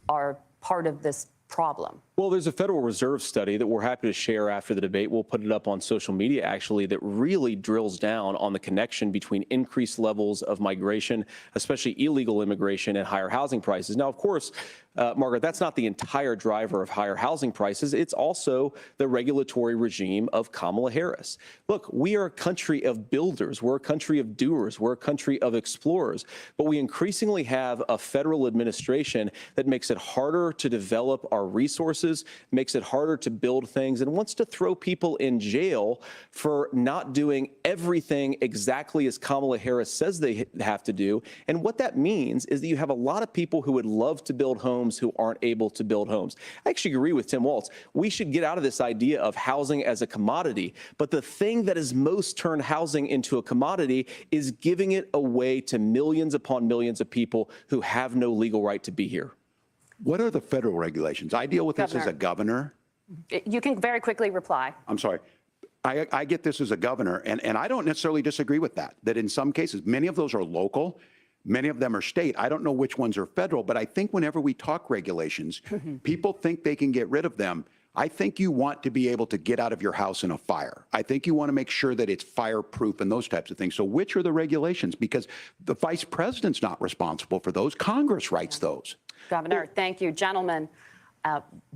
are part of this problem? Well, there's a Federal Reserve study that we're happy to share after the debate. We'll put it up on social media, actually, that really drills down on the connection between increased levels of migration, especially illegal immigration, and higher housing prices. Now, of course, Margaret, that's not the entire driver of higher housing prices. It's also the regulatory regime of Kamala Harris. Look, we are a country of builders. We're a country of doers. We're a country of explorers. But we increasingly have a federal administration that makes it harder to develop our resources, makes it harder to build things, and wants to throw people in jail for not doing everything exactly as Kamala Harris says they have to do. And what that means is that you have a lot of people who would love to build homes who aren't able to build homes. I actually agree with Tim Walz. We should get out of this idea of housing as a commodity. But the thing that has most turned housing into a commodity is giving it away to millions upon millions of people who have no legal right to be here. What are the federal regulations? I deal with this as a governor. You can very quickly reply. I'm sorry. I get this as a governor, and I don't necessarily disagree with that, that in some cases, many of those are local, many of them are state. I don't know which ones are federal, but I think whenever we talk regulations, people think they can get rid of them. I think you want to be able to get out of your house in a fire. I think you want to make sure that it's fireproof and those types of things. So which are the regulations? Because the vice president's not responsible for those. Congress writes those. Governor, thank you. Gentlemen,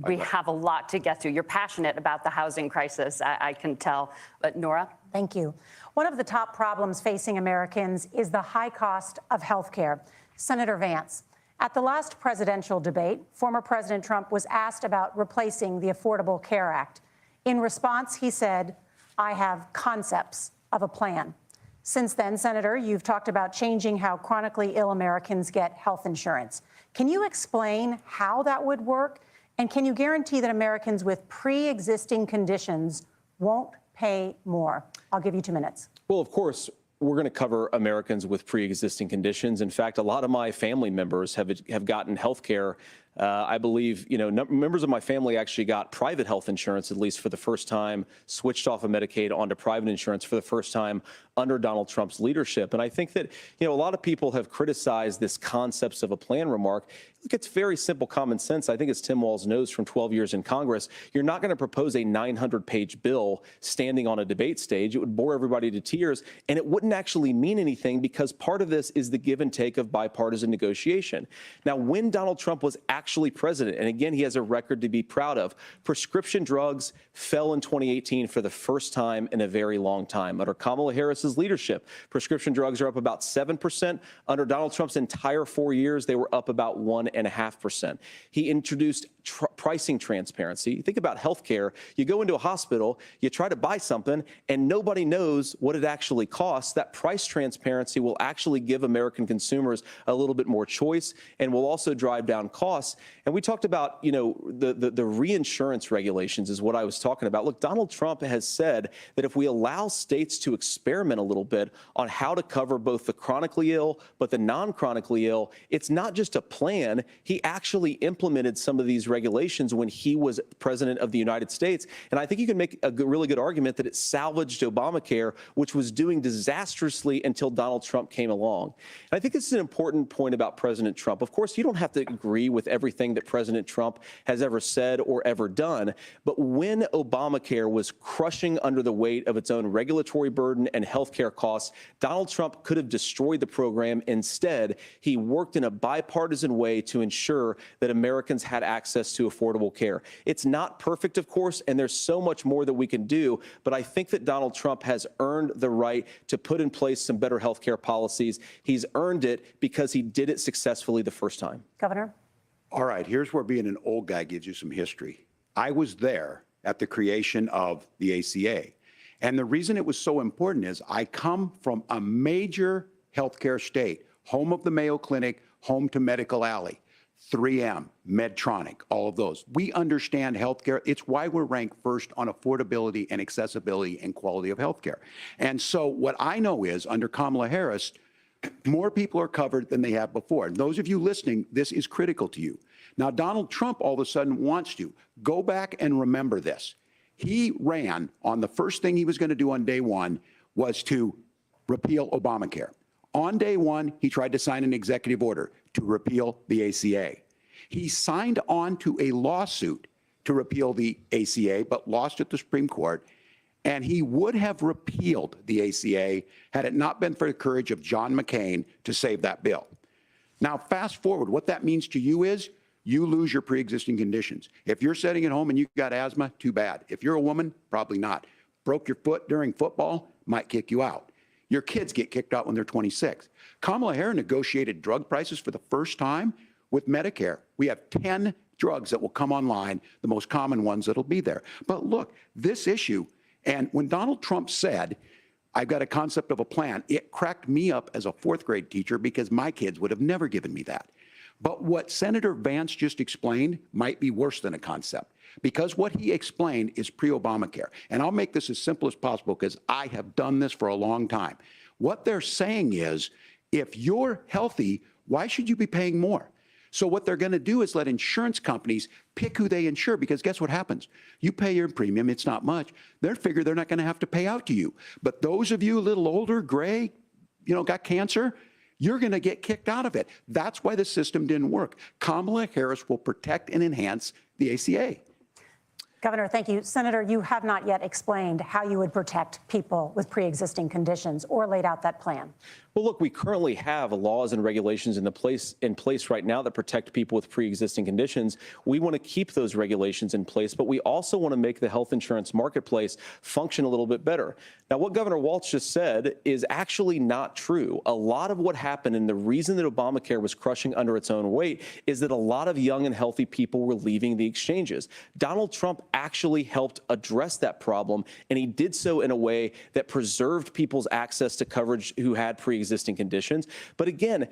we have a lot to get to. You're passionate about the housing crisis, I can tell. But Nora? Thank you. One of the top problems facing Americans is the high cost of health care. Senator Vance, at the last presidential debate, former President Trump was asked about replacing the Affordable Care Act. In response, he said, "I have concepts of a plan." Since then, Senator, you've talked about changing how chronically ill Americans get health insurance. Can you explain how that would work? And can you guarantee that Americans with pre-existing conditions won't pay more? I'll give you 2 minutes. Well, of course, we're going to cover Americans with pre-existing conditions. In fact, a lot of my family members have gotten health care. I believe, members of my family actually got private health insurance, at least for the first time, switched off of Medicaid onto private insurance for the first time under Donald Trump's leadership. And I think that, a lot of people have criticized this concepts of a plan remark. Look, it's very simple common sense. I think as Tim Walz knows from 12 years in Congress, you're not going to propose a 900-page bill standing on a debate stage. It would bore everybody to tears, and it wouldn't actually mean anything because part of this is the give and take of bipartisan negotiation. Now, when Donald Trump was actually president, and again, he has a record to be proud of, prescription drugs fell in 2018 for the first time in a very long time. Under Kamala Harris's leadership, prescription drugs are up about 7%. Under Donald Trump's entire 4 years, they were up about 1.5%. He introduced pricing transparency. Think about healthcare. You go into a hospital, you try to buy something, and nobody knows what it actually costs. That price transparency will actually give American consumers a little bit more choice and will also drive down costs. And we talked about, the reinsurance regulations is what I was talking about. Look, Donald Trump has said that if we allow states to experiment a little bit on how to cover both the chronically ill but the non-chronically ill, it's not just a plan. He actually implemented some of these regulations when he was president of the United States. And I think you can make a really good argument that it salvaged Obamacare, which was doing disastrously until Donald Trump came along. And I think this is an important point about President Trump. Of course, you don't have to agree with every everything that President Trump has ever said or ever done. But when Obamacare was crushing under the weight of its own regulatory burden and healthcare costs, Donald Trump could have destroyed the program. Instead, he worked in a bipartisan way to ensure that Americans had access to affordable care. It's not perfect, of course, and there's so much more that we can do, but I think that Donald Trump has earned the right to put in place some better health care policies. He's earned it because he did it successfully the first time. Governor? All right, here's where being an old guy gives you some history. I was there at the creation of the ACA. And the reason it was so important is I come from a major healthcare state, home of the Mayo Clinic, home to Medical Alley, 3M, Medtronic, all of those. We understand healthcare. It's why we're ranked first on affordability and accessibility and quality of healthcare. And so what I know is under Kamala Harris, more people are covered than they have before. And those of you listening, this is critical to you. Now, Donald Trump all of a sudden wants to go back and remember this. He ran on the first thing he was going to do on day one was to repeal Obamacare. On day one, he tried to sign an executive order to repeal the ACA. He signed on to a lawsuit to repeal the ACA, but lost at the Supreme Court. And he would have repealed the ACA had it not been for the courage of John McCain to save that bill. Now, fast forward, what that means to you is you lose your pre-existing conditions. If you're sitting at home and you've got asthma, too bad. If you're a woman, probably not. Broke your foot during football, might kick you out. Your kids get kicked out when they're 26. Kamala Harris negotiated drug prices for the first time with Medicare. We have 10 drugs that will come online, the most common ones that'll be there. But look, this issue, and when Donald Trump said, I've got a concept of a plan, it cracked me up as a fourth grade teacher because my kids would have never given me that. But what Senator Vance just explained might be worse than a concept, because what he explained is pre-Obamacare. And I'll make this as simple as possible because I have done this for a long time. What they're saying is, if you're healthy, why should you be paying more? So what they're going to do is let insurance companies pick who they insure, because guess what happens? You pay your premium, it's not much. They figure they're not going to have to pay out to you. But those of you a little older, gray, got cancer, you're going to get kicked out of it. That's why the system didn't work. Kamala Harris will protect and enhance the ACA. Governor, thank you. Senator, you have not yet explained how you would protect people with pre-existing conditions or laid out that plan. Well, look, we currently have laws and regulations in place right now that protect people with pre-existing conditions. We want to keep those regulations in place, but we also want to make the health insurance marketplace function a little bit better. Now, what Governor Walz just said is actually not true. A lot of what happened, and the reason that Obamacare was crushing under its own weight, is that a lot of young and healthy people were leaving the exchanges. Donald Trump actually helped address that problem, and he did so in a way that preserved people's access to coverage who had pre-existing conditions. But again,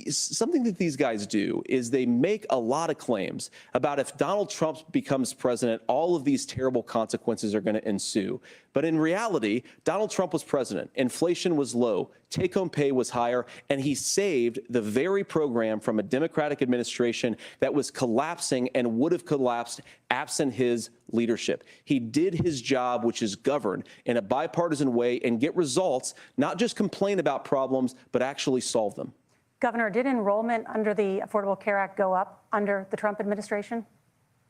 something that these guys do is they make a lot of claims about if Donald Trump becomes president, all of these terrible consequences are going to ensue. But in reality, Donald Trump was president. Inflation was low. Take-home pay was higher. And he saved the very program from a Democratic administration that was collapsing and would have collapsed absent his leadership. He did his job, which is govern in a bipartisan way and get results, not just complain about problems, but actually solve them. Governor, did enrollment under the Affordable Care Act go up under the Trump administration?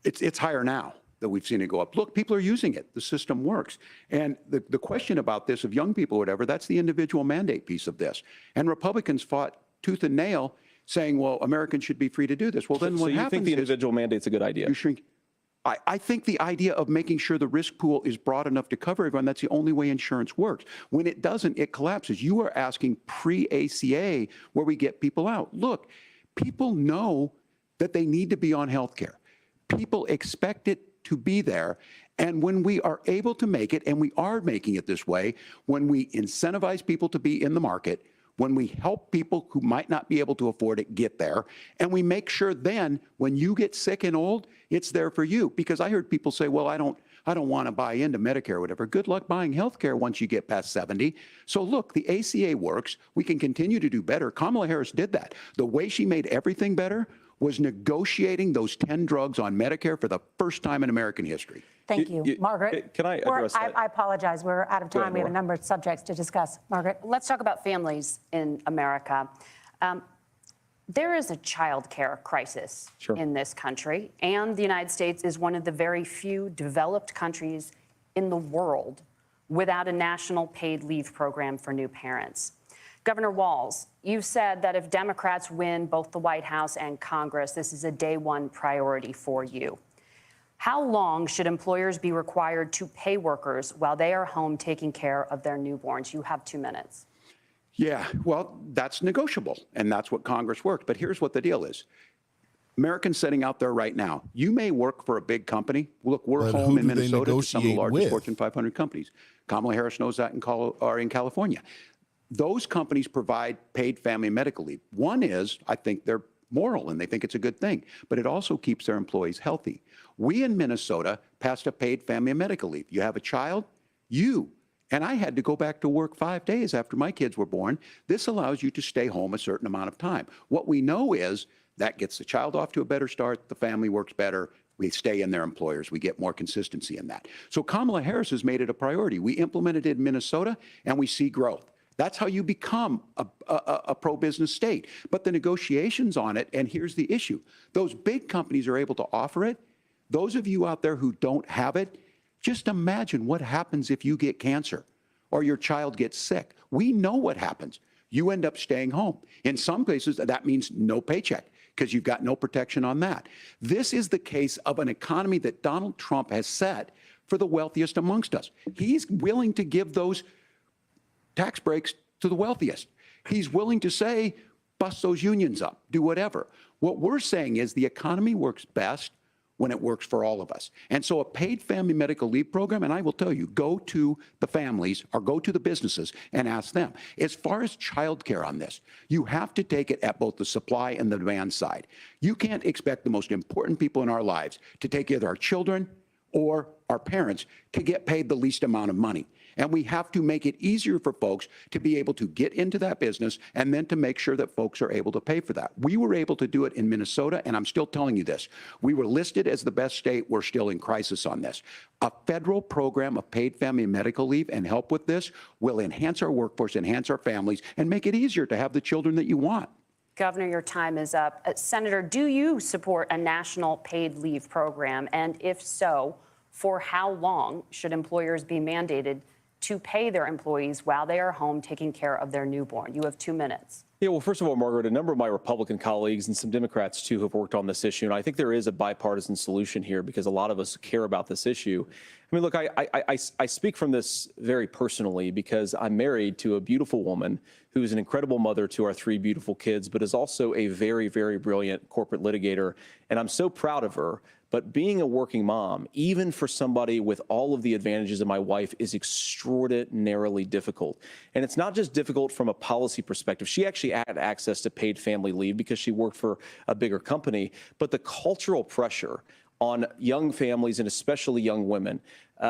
It's higher now that we've seen it go up. Look, people are using it. The system works. And the question about this of young people or whatever, that's the individual mandate piece of this. And Republicans fought tooth and nail saying, well, Americans should be free to do this. Well, then what happens is... So you think the individual mandate's a good idea? You shrink. I think the idea of making sure the risk pool is broad enough to cover everyone, that's the only way insurance works. When it doesn't, it collapses. You are asking pre-ACA where we get people out. Look, people know that they need to be on health care. People expect it to be there. And when we are able to make it, and we are making it this way, when we incentivize people to be in the market, when we help people who might not be able to afford it get there, and we make sure then when you get sick and old, it's there for you. Because I heard people say, well, I don't want to buy into Medicare or whatever. Good luck buying health care once you get past 70. So look, the ACA works. We can continue to do better. Kamala Harris did that. The way she made everything better was negotiating those 10 drugs on Medicare for the first time in American history. Thank you. Margaret? Can I address that? I apologize. We're out of time. ahead, We have a Nora. number of subjects to discuss. Margaret? Let's talk about families in America. There is a child care crisis Sure. in this country, and the United States is one of the very few developed countries in the world without a national paid leave program for new parents. Governor Walz, you've said that if Democrats win both the White House and Congress, this is a day one priority for you. How long should employers be required to pay workers while they are home taking care of their newborns? You have 2 minutes. Yeah, well, that's negotiable, and that's what Congress worked. But here's what the deal is. Americans sitting out there right now, you may work for a big company. Look, we're But home who in do they Minnesota to some of the negotiate largest with? Fortune 500 companies. Kamala Harris knows that in California. Those companies provide paid family and medical leave. One is, I think they're moral and they think it's a good thing, but it also keeps their employees healthy. We in Minnesota passed a paid family and medical leave. You have a child, and I had to go back to work 5 days after my kids were born. This allows you to stay home a certain amount of time. What we know is that gets the child off to a better start, the family works better, we stay in their employers, we get more consistency in that. So Kamala Harris has made it a priority. We implemented it in Minnesota and we see growth. That's how you become a pro-business state. But the negotiations on it, and here's the issue, those big companies are able to offer it. Those of you out there who don't have it, just imagine what happens if you get cancer or your child gets sick. We know what happens. You end up staying home. In some cases, that means no paycheck because you've got no protection on that. This is the case of an economy that Donald Trump has set for the wealthiest amongst us. He's willing to give those tax breaks to the wealthiest. He's willing to say, bust those unions up, do whatever. What we're saying is the economy works best when it works for all of us. And so a paid family medical leave program, and I will tell you, go to the families or go to the businesses and ask them. As far as childcare on this, you have to take it at both the supply and the demand side. You can't expect the most important people in our lives to take either our children or our parents to get paid the least amount of money. And we have to make it easier for folks to be able to get into that business and then to make sure that folks are able to pay for that. We were able to do it in Minnesota, and I'm still telling you this. We were listed as the best state. We're still in crisis on this. A federal program of paid family and medical leave and help with this will enhance our workforce, enhance our families, and make it easier to have the children that you want. Governor, your time is up. Senator, do you support a national paid leave program? And if so, for how long should employers be mandated to pay their employees while they are home taking care of their newborn? You have 2 minutes. Yeah, well, first of all, Margaret, a number of my Republican colleagues and some Democrats, too, have worked on this issue. And I think there is a bipartisan solution here because a lot of us care about this issue. I mean, look, I speak from this very personally because I'm married to a beautiful woman who is an incredible mother to our 3 beautiful kids, but is also a very, very brilliant corporate litigator. And I'm so proud of her. But being a working mom, even for somebody with all of the advantages of my wife, is extraordinarily difficult. And it's not just difficult from a policy perspective. She actually had access to paid family leave because she worked for a bigger company. But the cultural pressure on young families and especially young women,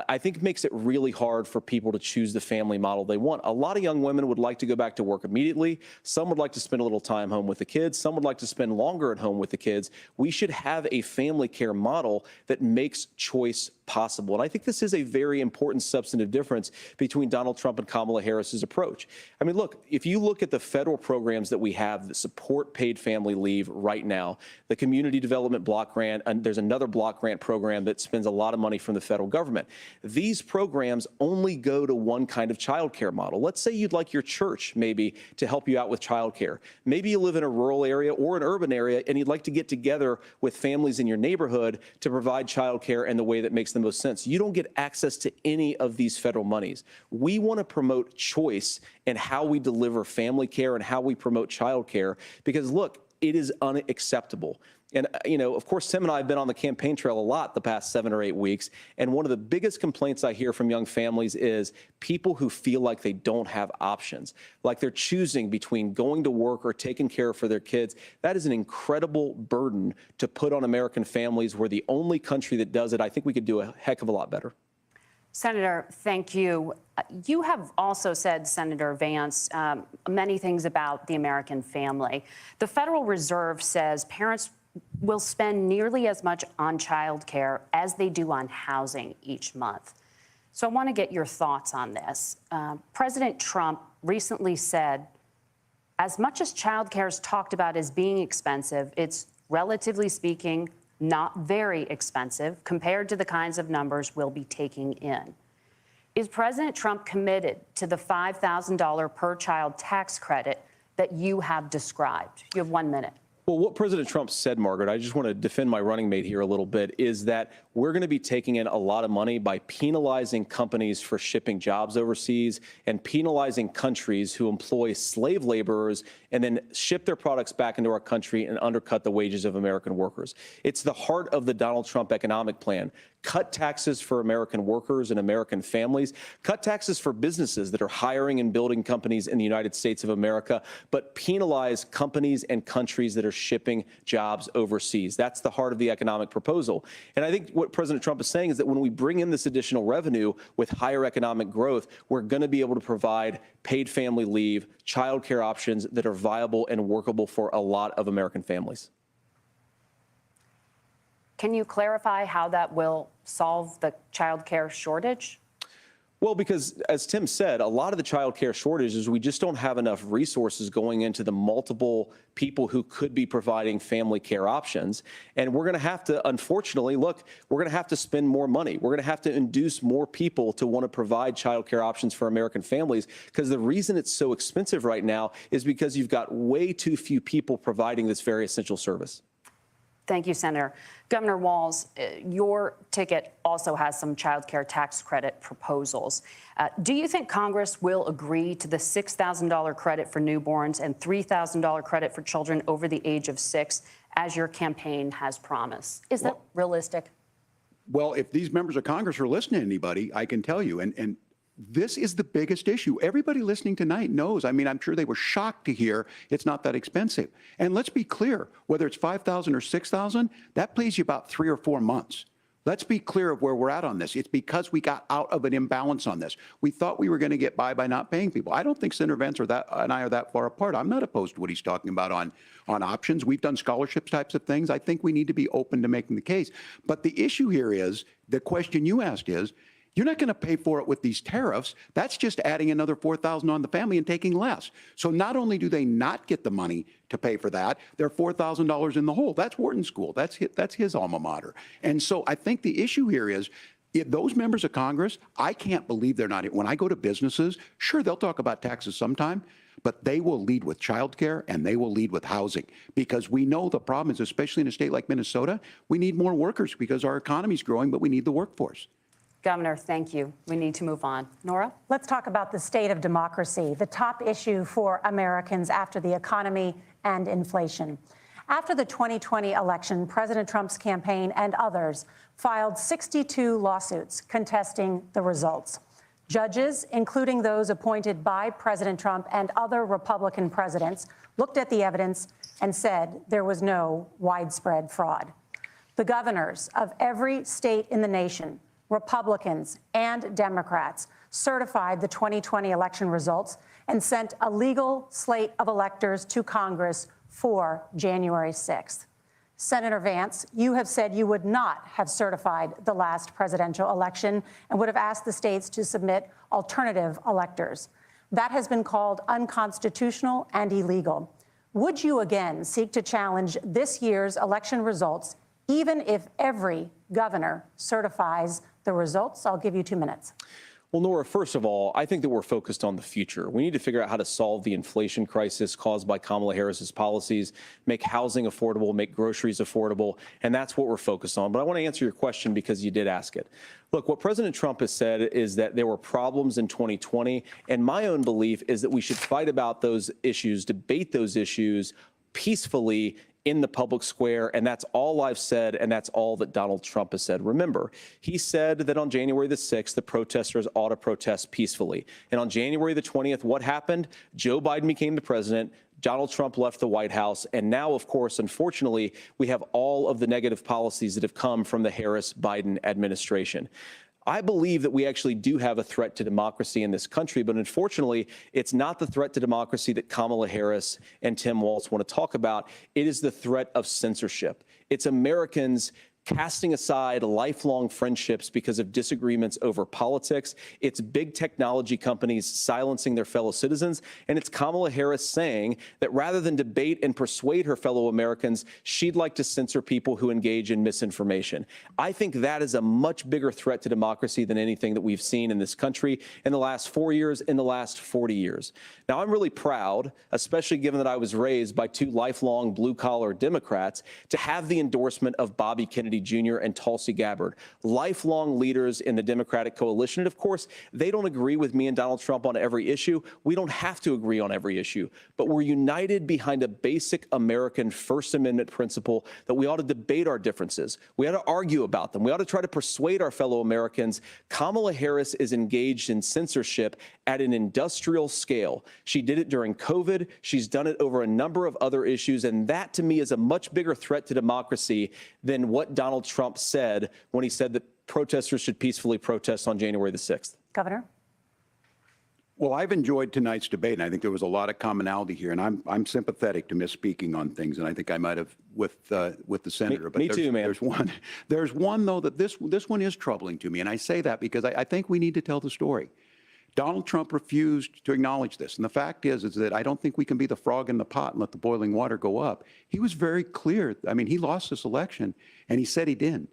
I think makes it really hard for people to choose the family model they want. A lot of young women would like to go back to work immediately. Some would like to spend a little time home with the kids. Some would like to spend longer at home with the kids. We should have a family care model that makes choice possible. And I think this is a very important substantive difference between Donald Trump and Kamala Harris's approach. I mean, look, if you look at the federal programs that we have that support paid family leave right now, the Community Development Block Grant, and there's another block grant program that spends a lot of money from the federal government. These programs only go to one kind of childcare model. Let's say you'd like your church maybe to help you out with childcare. Maybe you live in a rural area or an urban area and you'd like to get together with families in your neighborhood to provide childcare in the way that makes the most sense. You don't get access to any of these federal monies. We want to promote choice in how we deliver family care and how we promote childcare because, look, it is unacceptable. And, you know, of course, Tim and I have been on the campaign trail a lot the past 7 or 8 weeks. And one of the biggest complaints I hear from young families is people who feel like they don't have options, like they're choosing between going to work or taking care for their kids. That is an incredible burden to put on American families. We're the only country that does it. I think we could do a heck of a lot better. Senator, thank you. You have also said, Senator Vance, many things about the American family. The Federal Reserve says parents will spend nearly as much on child care as they do on housing each month. So I want to get your thoughts on this. President Trump recently said, As much as childcare is talked about as being expensive, it's relatively speaking not very expensive compared to the kinds of numbers we'll be taking in. Is President Trump committed to the $5,000 per child tax credit that you have described? You have 1 minute. Well, what President Trump said, Margaret, I just want to defend my running mate here a little bit, is that we're going to be taking in a lot of money by penalizing companies for shipping jobs overseas and penalizing countries who employ slave laborers and then ship their products back into our country and undercut the wages of American workers. It's the heart of the Donald Trump economic plan. Cut taxes for American workers and American families. Cut taxes for businesses that are hiring and building companies in the United States of America, but penalize companies and countries that are shipping jobs overseas. That's the heart of the economic proposal. And I think what President Trump is saying is that when we bring in this additional revenue with higher economic growth, we're going to be able to provide paid family leave, child care options that are viable and workable for a lot of American families. Can you clarify how that will solve the child care shortage? Well, because as Tim said, a lot of the child care shortage is we just don't have enough resources going into the multiple people who could be providing family care options. And we're going to have to, unfortunately, look, we're going to have to spend more money. We're going to have to induce more people to want to provide child care options for American families, because the reason it's so expensive right now is because you've got way too few people providing this very essential service. Thank you, Senator. Governor Walz, your ticket also has some child care tax credit proposals. Do you think Congress will agree to the $6,000 credit for newborns and $3,000 credit for children over the age of 6, as your campaign has promised? Is that realistic? Well, if these members of Congress are listening to anybody, I can tell you, and this is the biggest issue. Everybody listening tonight knows. I mean, I'm sure they were shocked to hear it's not that expensive. And let's be clear, whether it's $5,000 or $6,000, that pays you about 3 or 4 months. Let's be clear of where we're at on this. It's because we got out of an imbalance on this. We thought we were going to get by not paying people. I don't think Senator Vance and I are that far apart. I'm not opposed to what he's talking about on options. We've done scholarships types of things. I think we need to be open to making the case. But the issue here is, the question you asked is, you're not going to pay for it with these tariffs. That's just adding another $4,000 on the family and taking less. So not only do they not get the money to pay for that, they're $4,000 in the hole. That's Wharton School. That's his alma mater. And so I think the issue here is, if those members of Congress, I can't believe they're not. When I go to businesses, sure, they'll talk about taxes sometime, but they will lead with childcare and they will lead with housing, because we know the problem is, especially in a state like Minnesota, we need more workers because our economy's growing, but we need the workforce. Governor, thank you. We need to move on. Nora? Let's talk about the state of democracy, the top issue for Americans after the economy and inflation. After the 2020 election, President Trump's campaign and others filed 62 lawsuits contesting the results. Judges, including those appointed by President Trump and other Republican presidents, looked at the evidence and said there was no widespread fraud. The governors of every state in the nation, Republicans and Democrats, certified the 2020 election results and sent a legal slate of electors to Congress for January 6th. Senator Vance, you have said you would not have certified the last presidential election and would have asked the states to submit alternative electors. That has been called unconstitutional and illegal. Would you again seek to challenge this year's election results, even if every governor certifies the results? I'll give you 2 minutes. Well, Nora, first of all, I think that we're focused on the future. We need to figure out how to solve the inflation crisis caused by Kamala Harris's policies, make housing affordable, make groceries affordable, and that's what we're focused on. But I want to answer your question because you did ask it. Look, what President Trump has said is that there were problems in 2020, and my own belief is that we should fight about those issues, debate those issues peacefully in the public square, and that's all I've said, and that's all that Donald Trump has said. Remember, he said that on January the 6th, the protesters ought to protest peacefully. And on January the 20th, what happened? Joe Biden became the president, Donald Trump left the White House, and now, of course, unfortunately, we have all of the negative policies that have come from the Harris-Biden administration. I believe that we actually do have a threat to democracy in this country, but unfortunately, it's not the threat to democracy that Kamala Harris and Tim Walz want to talk about. It is the threat of censorship. It's Americans casting aside lifelong friendships because of disagreements over politics. It's big technology companies silencing their fellow citizens. And it's Kamala Harris saying that rather than debate and persuade her fellow Americans, she'd like to censor people who engage in misinformation. I think that is a much bigger threat to democracy than anything that we've seen in this country in the last 4 years, in the last 40 years. Now, I'm really proud, especially given that I was raised by two lifelong blue-collar Democrats, to have the endorsement of Bobby Kennedy Jr. and Tulsi Gabbard, lifelong leaders in the Democratic coalition. And of course, they don't agree with me and Donald Trump on every issue. We don't have to agree on every issue, but we're united behind a basic American First Amendment principle that we ought to debate our differences. We ought to argue about them. We ought to try to persuade our fellow Americans. Kamala Harris is engaged in censorship at an industrial scale. She did it during COVID. She's done it over a number of other issues. And that, to me, is a much bigger threat to democracy than what Donald Trump said when he said that protesters should peacefully protest on January the 6th. Governor? Well, I've enjoyed tonight's debate, and I think there was a lot of commonality here. And I'm sympathetic to misspeaking on things, and I think I might have with the senator. Me too, man. There's one though that this one is troubling to me, and I say that because I think we need to tell the story. Donald Trump refused to acknowledge this, and the fact is that I don't think we can be the frog in the pot and let the boiling water go up. He was very clear. I mean, he lost this election, and he said he didn't.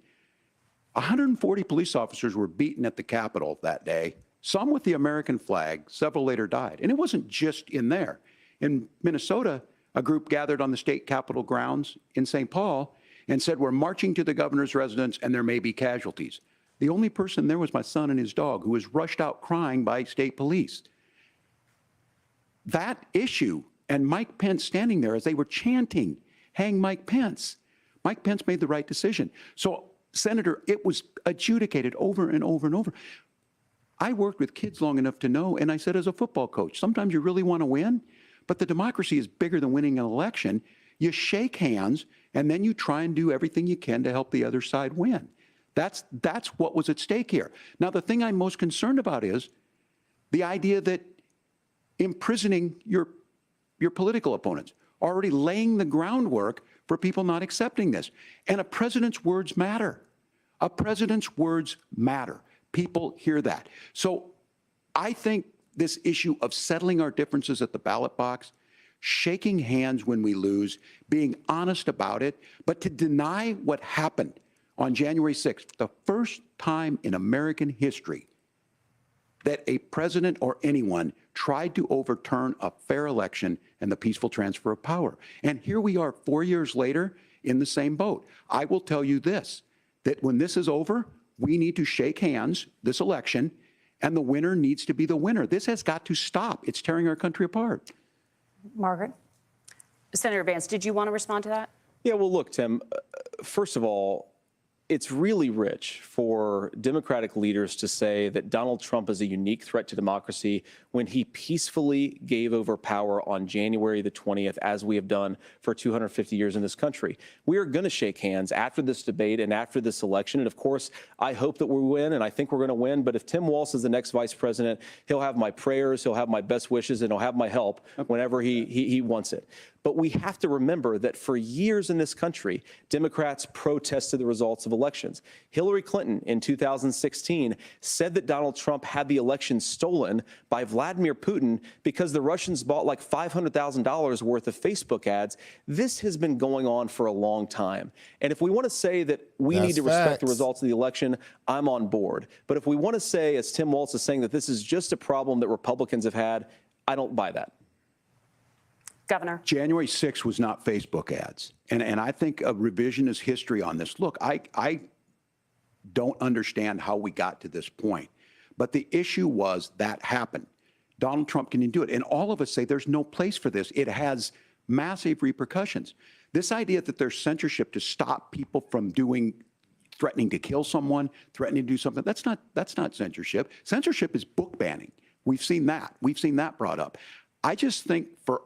140 police officers were beaten at the Capitol that day. Some with the American flag, several later died. And it wasn't just in there. In Minnesota, a group gathered on the state capitol grounds in St. Paul and said, we're marching to the governor's residence and there may be casualties. The only person there was my son and his dog, who was rushed out crying by state police. That issue, and Mike Pence standing there as they were chanting, hang Mike Pence. Mike Pence made the right decision. So, Senator, it was adjudicated over and over and over. I worked with kids long enough to know, and I said as a football coach, sometimes you really want to win, but the democracy is bigger than winning an election. You shake hands, and then you try and do everything you can to help the other side win. That's what was at stake here. Now, the thing I'm most concerned about is the idea that imprisoning your political opponents, already laying the groundwork for people not accepting this. And a president's words matter. A president's words matter. People hear that. So I think this issue of settling our differences at the ballot box, shaking hands when we lose, being honest about it, but to deny what happened on January 6th, the first time in American history that a president or anyone tried to overturn a fair election and the peaceful transfer of power. And here we are 4 years later in the same boat. I will tell you this, that when this is over, we need to shake hands this election, and the winner needs to be the winner. This has got to stop. It's tearing our country apart. Margaret? Senator Vance, did you want to respond to that? Yeah, well, look, Tim, first of all, it's really rich for Democratic leaders to say that Donald Trump is a unique threat to democracy when he peacefully gave over power on January the 20th, as we have done for 250 years in this country. We are going to shake hands after this debate and after this election. And of course, I hope that we win, and I think we're going to win. But if Tim Walz is the next vice president, he'll have my prayers, he'll have my best wishes, and he'll have my help whenever he wants it. But we have to remember that for years in this country, Democrats protested the results of elections. Hillary Clinton in 2016 said that Donald Trump had the election stolen by Vladimir Putin because the Russians bought like $500,000 worth of Facebook ads. This has been going on for a long time. And if we want to say that we need to respect the results of the election, I'm on board. But if we want to say, as Tim Walz is saying, that this is just a problem that Republicans have had, I don't buy that. Governor. January 6th was not Facebook ads. And I think a revisionist history on this. Look, I don't understand how we got to this point. But the issue was that happened. Donald Trump can do it. And all of us say there's no place for this. It has massive repercussions. This idea that there's censorship to stop people from threatening to kill someone, threatening to do something, that's not censorship. Censorship is book banning. We've seen that. We've seen that brought up. I just think for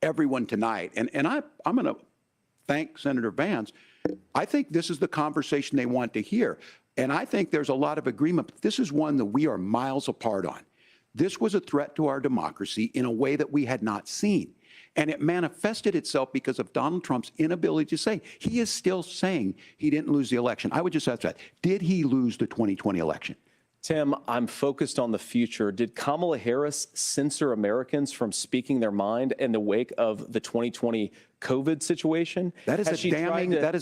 everyone tonight, and I'm going to thank Senator Vance, I think this is the conversation they want to hear. And I think there's a lot of agreement, but this is one that we are miles apart on. This was a threat to our democracy in a way that we had not seen. And it manifested itself because of Donald Trump's inability to say. He is still saying he didn't lose the election. I would just ask that. Did he lose the 2020 election? Tim, I'm focused on the future. Did Kamala Harris censor Americans from speaking their mind in the wake of the 2020 COVID situation? That is a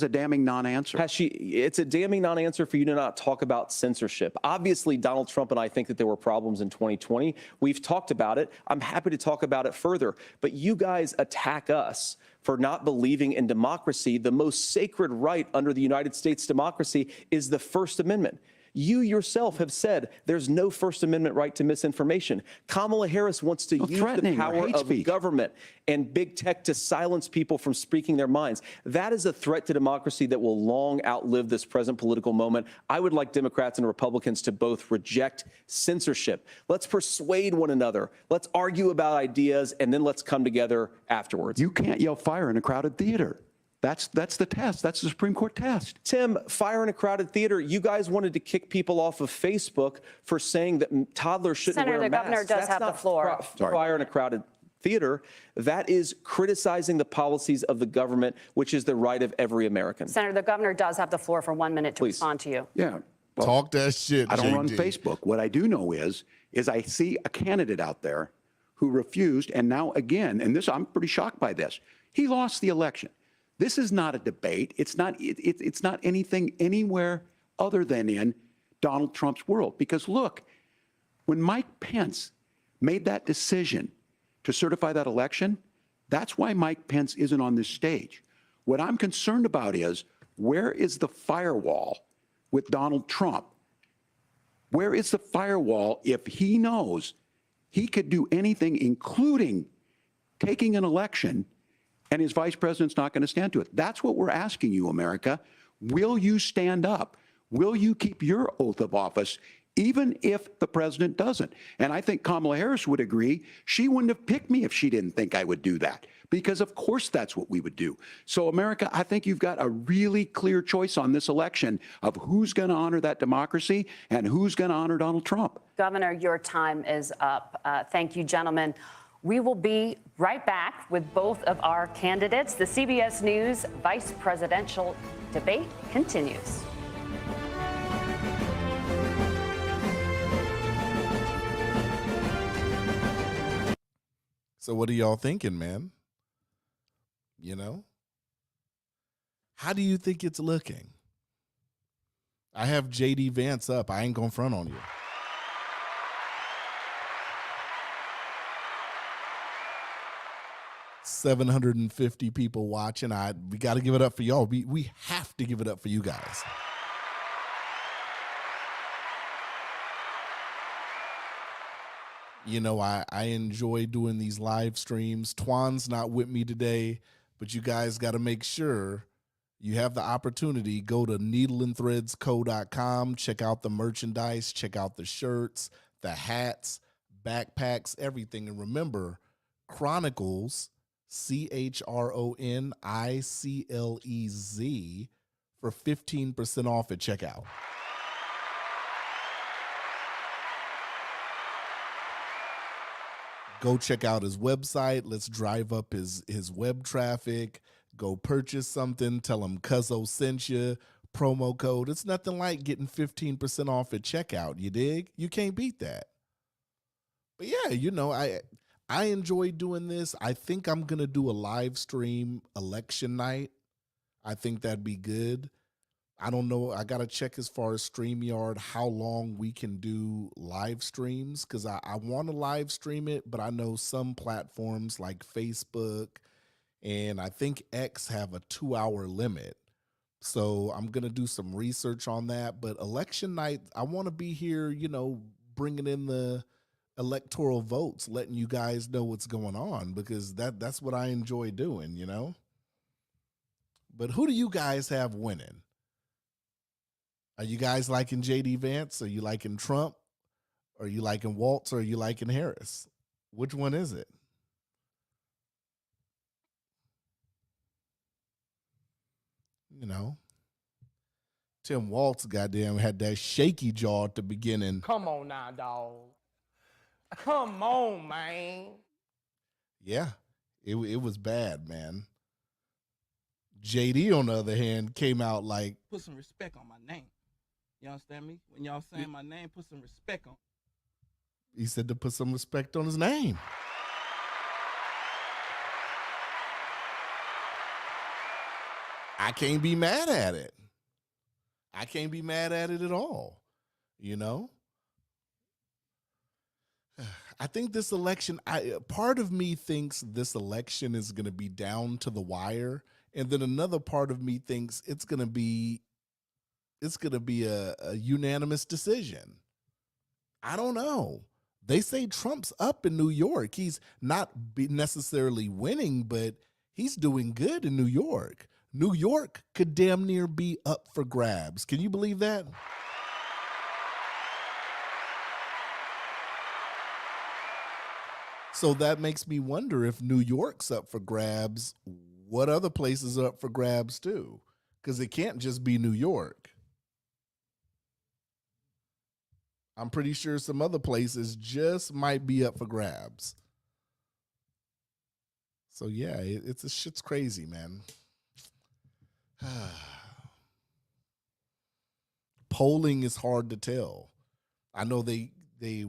damning non-answer. It's a damning non-answer for you to not talk about censorship. Obviously, Donald Trump and I think that there were problems in 2020. We've talked about it. I'm happy to talk about it further. But you guys attack us for not believing in democracy. The most sacred right under the United States democracy is the First Amendment. You yourself have said there's no First Amendment right to misinformation. Kamala Harris wants to use the power of government and big tech to silence people from speaking their minds. That is a threat to democracy that will long outlive this present political moment. I would like Democrats and Republicans to both reject censorship. Let's persuade one another. Let's argue about ideas, and then let's come together afterwards. You can't yell fire in a crowded theater. That's the test. That's the Supreme Court test. Tim, fire in a crowded theater. You guys wanted to kick people off of Facebook for saying that toddlers shouldn't wear masks. Senator, the governor does have the floor. Fire in a crowded theater. That is criticizing the policies of the government, which is the right of every American. Senator, the governor does have the floor for 1 minute to respond to you. Yeah. Well, talk that shit, I don't JD. run Facebook. What I do know is I see a candidate out there who refused, and now again, and this, I'm pretty shocked by this. He lost the election. This is not a debate. It's not anything anywhere other than in Donald Trump's world. Because look, when Mike Pence made that decision to certify that election, that's why Mike Pence isn't on this stage. What I'm concerned about is, where is the firewall with Donald Trump? Where is the firewall if he knows he could do anything, including taking an election, and his vice president's not going to stand to it? That's what we're asking you, America. Will you stand up? Will you keep your oath of office, even if the president doesn't? And I think Kamala Harris would agree. She wouldn't have picked me if she didn't think I would do that, because of course that's what we would do. So America, I think you've got a really clear choice on this election of who's going to honor that democracy and who's going to honor Donald Trump. Governor, your time is up. Thank you, gentlemen. We will be right back with both of our candidates. The CBS News vice presidential debate continues. So what are y'all thinking, man? You know? How do you think it's looking? I have JD Vance up. I ain't gonna front on you. $750 people watching. We got to give it up for y'all. We have to give it up for you guys. You know, I enjoy doing these live streams. Twan's not with me today, but you guys got to make sure you have the opportunity. Go to needleandthreadsco.com, check out the merchandise, check out the shirts, the hats, backpacks, everything. And remember, Chroniclez, CHRONICLEZ, for 15% off at checkout. Go check out his website. Let's drive up his web traffic. Go purchase something. Tell him Cuzzo sent you. Promo code. It's nothing like getting 15% off at checkout. You dig? You can't beat that. But yeah, you know, I enjoy doing this. I think I'm going to do a live stream election night. I think that'd be good. I don't know. I got to check as far as StreamYard how long we can do live streams, because I want to live stream it, but I know some platforms like Facebook and I think X have a 2-hour limit. So I'm going to do some research on that. But election night, I want to be here, you know, bringing in the electoral votes, letting you guys know what's going on, because that's what I enjoy doing, you know. But who do you guys have winning? Are you guys liking JD Vance? Are you liking Trump? Are you liking Walz? Or are you liking Harris? Which one is it? You know, Tim Walz goddamn had that shaky jaw at the beginning. Come on now, dog. Come on, man. Yeah, It was bad, man. JD, on the other hand, came out like, put some respect on my name. You understand me? When y'all saying my name, put some respect on. he said to put some respect on his name. I can't be mad at it. I can't be mad at it at all. You know? I think this election, part of me thinks this election is going to be down to the wire. And then another part of me thinks it's going to be a unanimous decision. I don't know. They say Trump's up in New York. He's not necessarily winning, but he's doing good in New York. New York could damn near be up for grabs. Can you believe that? So that makes me wonder, if New York's up for grabs, what other places are up for grabs too? Because it can't just be New York. I'm pretty sure some other places just might be up for grabs. So yeah, shit's crazy, man. Polling is hard to tell. I know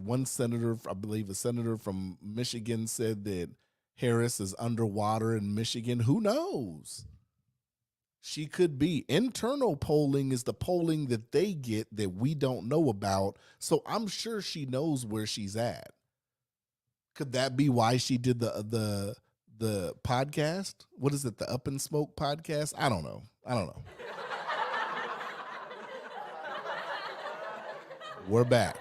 one senator, I believe a senator from Michigan, said that Harris is underwater in Michigan. Who knows? She could be. Internal polling is the polling that they get that we don't know about. So I'm sure she knows where she's at. Could that be why she did the podcast? What is it? The Up in Smoke podcast? I don't know. We're back.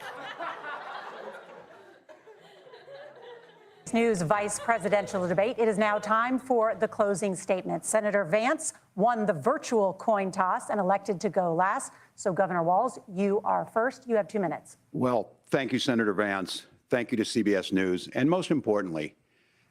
News vice presidential debate. It is now time for the closing statement. Senator Vance won the virtual coin toss and elected to go last. So, Governor Walz, you are first. You have 2 minutes. Well, thank you, Senator Vance. Thank you to CBS News. And most importantly,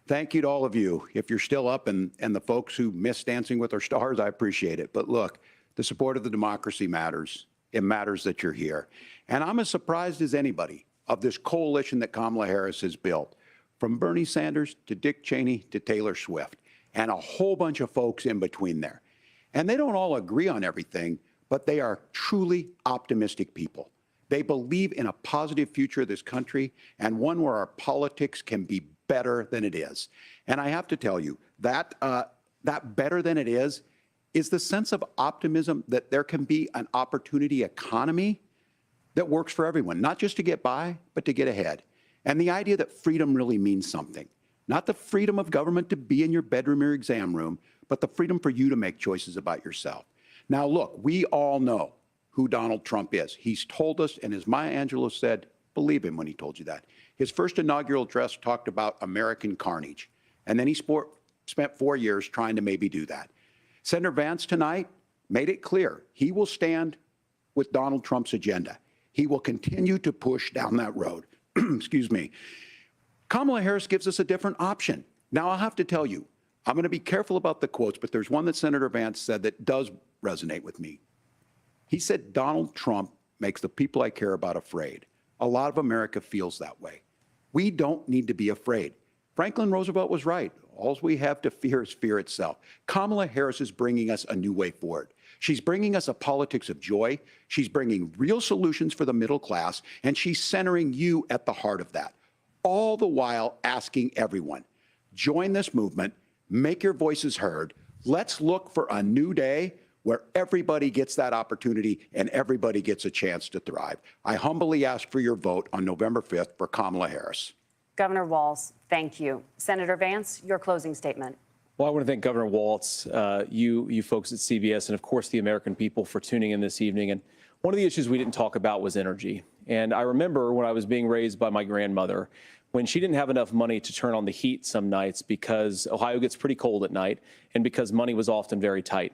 thank you to all of you. If you're still up and the folks who miss Dancing with Our Stars, I appreciate it. But look, the support of the democracy matters. It matters that you're here. And I'm as surprised as anybody of this coalition that Kamala Harris has built, from Bernie Sanders to Dick Cheney to Taylor Swift, and a whole bunch of folks in between there. And they don't all agree on everything, but they are truly optimistic people. They believe in a positive future of this country, and one where our politics can be better than it is. And I have to tell you, that better than it is the sense of optimism that there can be an opportunity economy that works for everyone, not just to get by, but to get ahead. And the idea that freedom really means something. Not the freedom of government to be in your bedroom or exam room, but the freedom for you to make choices about yourself. Now, look, we all know who Donald Trump is. He's told us, and as Maya Angelou said, believe him when he told you that. His first inaugural address talked about American carnage, and then he spent 4 years trying to maybe do that. Senator Vance tonight made it clear he will stand with Donald Trump's agenda. He will continue to push down that road. Excuse me. Kamala Harris gives us a different option. Now, I'll have to tell you, I'm going to be careful about the quotes, but there's one that Senator Vance said that does resonate with me. He said, Donald Trump makes the people I care about afraid. A lot of America feels that way. We don't need to be afraid. Franklin Roosevelt was right. All we have to fear is fear itself. Kamala Harris is bringing us a new way forward. She's bringing us a politics of joy. She's bringing real solutions for the middle class, and she's centering you at the heart of that. All the while asking everyone, join this movement, make your voices heard. Let's look for a new day where everybody gets that opportunity and everybody gets a chance to thrive. I humbly ask for your vote on November 5th for Kamala Harris. Governor Walz, thank you. Senator Vance, your closing statement. Well, I want to thank Governor Walz, you folks at CBS, and of course the American people for tuning in this evening. And one of the issues we didn't talk about was energy. And I remember when I was being raised by my grandmother, when she didn't have enough money to turn on the heat some nights because Ohio gets pretty cold at night and because money was often very tight.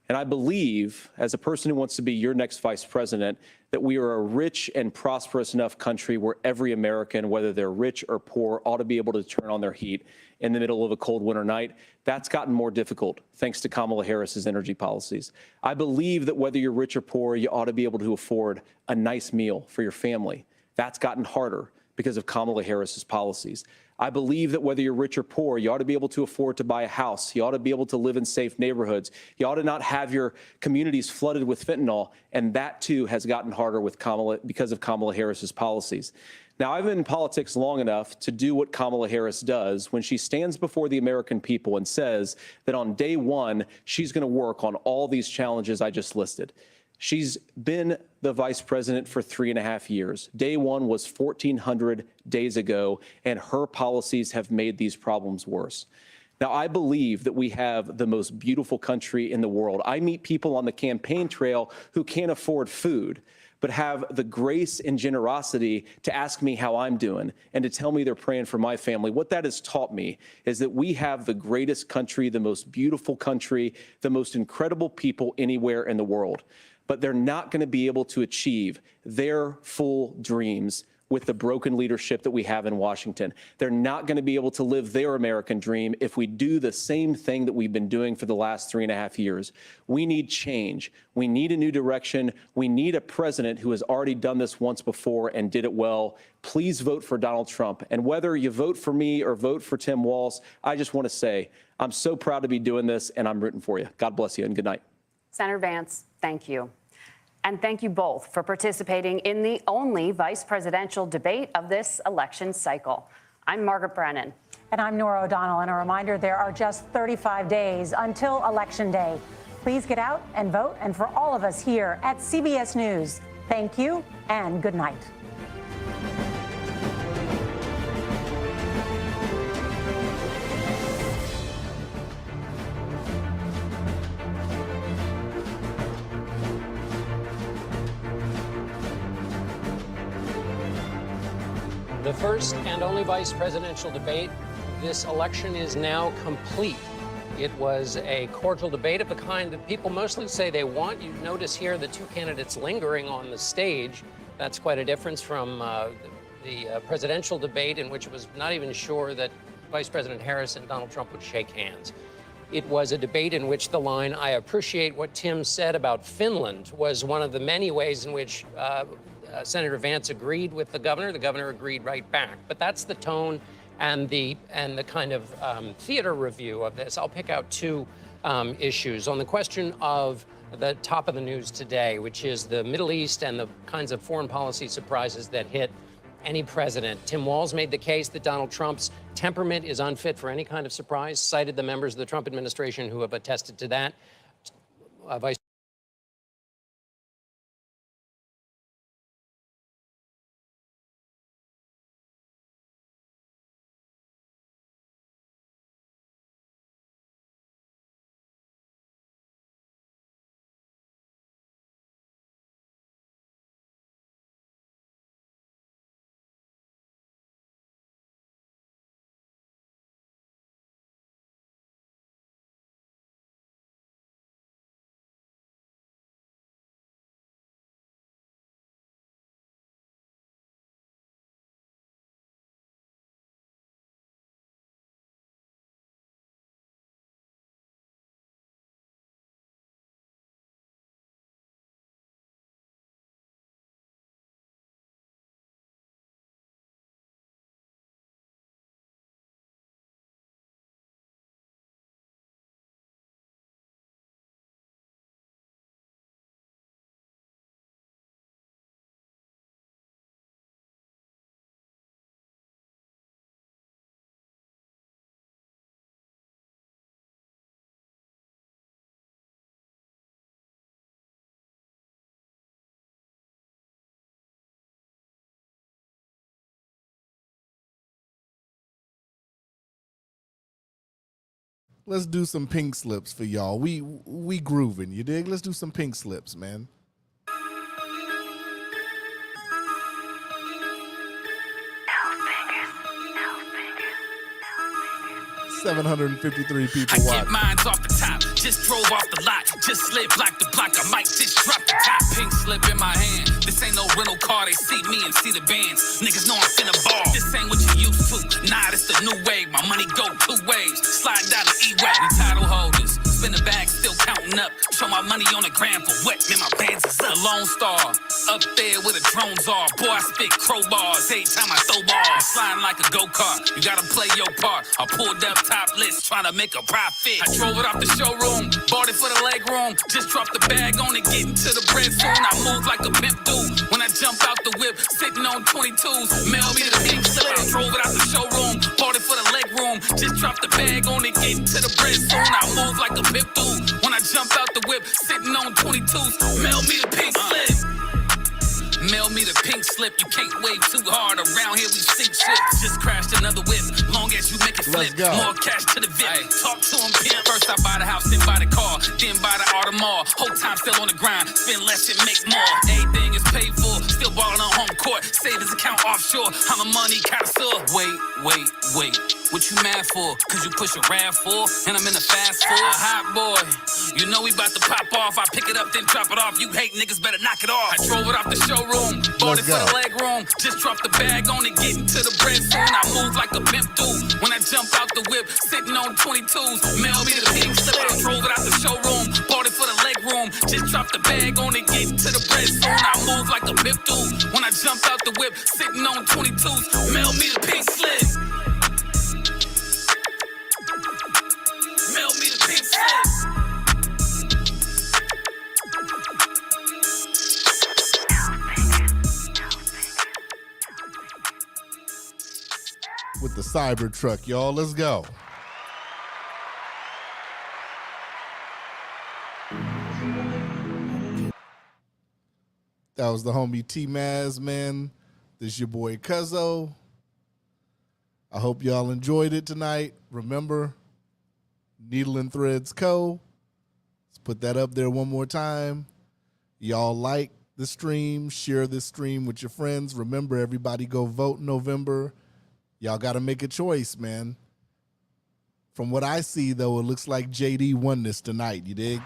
And I believe, as a person who wants to be your next vice president, that we are a rich and prosperous enough country where every American, whether they're rich or poor, ought to be able to turn on their heat in the middle of a cold winter night. That's gotten more difficult thanks to Kamala Harris's energy policies. I believe that whether you're rich or poor, you ought to be able to afford a nice meal for your family. That's gotten harder because of Kamala Harris's policies. I believe that whether you're rich or poor, you ought to be able to afford to buy a house. You ought to be able to live in safe neighborhoods. You ought to not have your communities flooded with fentanyl. And that, too, has gotten harder with because of Kamala Harris's policies. Now, I've been in politics long enough to do what Kamala Harris does when she stands before the American people and says that on day one, she's going to work on all these challenges I just listed. She's been the vice president for 3.5 years. Day one was 1,400 days ago, and her policies have made these problems worse. Now, I believe that we have the most beautiful country in the world. I meet people on the campaign trail who can't afford food, but have the grace and generosity to ask me how I'm doing and to tell me they're praying for my family. What that has taught me is that we have the greatest country, the most beautiful country, the most incredible people anywhere in the world. But they're not going to be able to achieve their full dreams with the broken leadership that we have in Washington. They're not going to be able to live their American dream if we do the same thing that we've been doing for the last 3.5 years. We need change. We need a new direction. We need a president who has already done this once before and did it well. Please vote for Donald Trump. And whether you vote for me or vote for Tim Walz, I just want to say I'm so proud to be doing this, and I'm rooting for you. God bless you, and good night. Senator Vance, thank you. And thank you both for participating in the only vice presidential debate of this election cycle. I'm Margaret Brennan. And I'm Nora O'Donnell. And a reminder, there are just 35 days until Election Day. Please get out and vote. And for all of us here at CBS News, thank you and good night. The first and only vice presidential debate. This election is now complete. It was a cordial debate of the kind that people mostly say they want. You notice here the two candidates lingering on the stage. That's quite a difference from the presidential debate, in which it was not even sure that Vice President Harris and Donald Trump would shake hands. It was a debate in which the line, "I appreciate what Tim said about Finland," was one of the many ways in which Senator Vance agreed with the governor. The governor agreed right back. But that's the tone and the kind of theater review of this. I'll pick out two issues. On the question of the top of the news today, which is the Middle East and the kinds of foreign policy surprises that hit any president. Tim Walz made the case that Donald Trump's temperament is unfit for any kind of surprise, cited the members of the Trump administration who have attested to that. Vice Let's do some pink slips for y'all. We grooving, you dig? Let's do some pink slips, man. 753 people watching. I get mines off the top, just drove off the lot, just slid block the block, I might just drop the top. Pink slip in my hand, this ain't no rental car, they see me and see the bands. Niggas know I'm finna ball, this ain't what you used to. Nah, this the new wave, my money go two ways, slide down the E-way. We title holders, spin the bag, still counting up. Show my money on the gram for what? Man, my bands is up. The Lone Star, up there where the drones are. Boy, I spit crowbars every time I throw balls. Flying like a go-kart, you gotta play your part. I pulled up topless, trying to make a profit. I drove it off the showroom, bought it for the leg room. Just dropped the bag on it, getting to the bread soon. I move like a pimp do. When I jump out the whip, sitting on 22s, mail me the pink slip. I drove it out the showroom, bought it for the leg room. Just dropped the bag on it, getting to the bread soon. I move like a pimp do. When I jump out the whip, sitting on 22s, mail me the pink slip. Mail me the pink slip, you can't wave too hard. Around here we sink ships. Just crashed another whip, long as you make it flip. More cash to the VIP, talk to him pimp. First I buy the house, then buy the car, then buy the Audemars. Whole time still on the grind, spend less and make more. Everything is paid for, still balling on home court. Savings account offshore, I'm a money connoisseur. Wait, what you mad for? Cause you push a RAV4, and I'm in the fast four. Hot boy, you know we about to pop off. I pick it up, then drop it off. You hate niggas, better knock it off. I drove it off the showroom, bought it for the leg room. Just dropped the bag on it, getting to the bread soon. I move like a pimp do. When I jump out the whip, sitting on 22s, mail me the pink slip. I drove it out the showroom, bought it for the leg room. Just dropped the bag on it, getting to the bread soon. I move like a pimp do. When I jump out the whip, sitting on 22s, mail me the pink slip. Mail me the pink slip. With the cyber truck, y'all. Let's go. That was the homie T-Maz, man. This is your boy Cuzzo. I hope y'all enjoyed it tonight. Remember, Needle and Threads Co. Let's put that up there one more time. Y'all like the stream, share this stream with your friends. Remember, everybody go vote in November. Y'all got to make a choice, man. From what I see, though, it looks like JD won this tonight. You dig?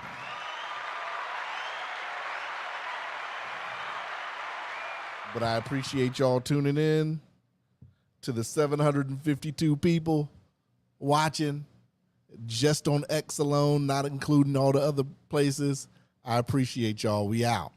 But I appreciate y'all tuning in. To the 752 people watching just on X alone, not including all the other places. I appreciate y'all. We out.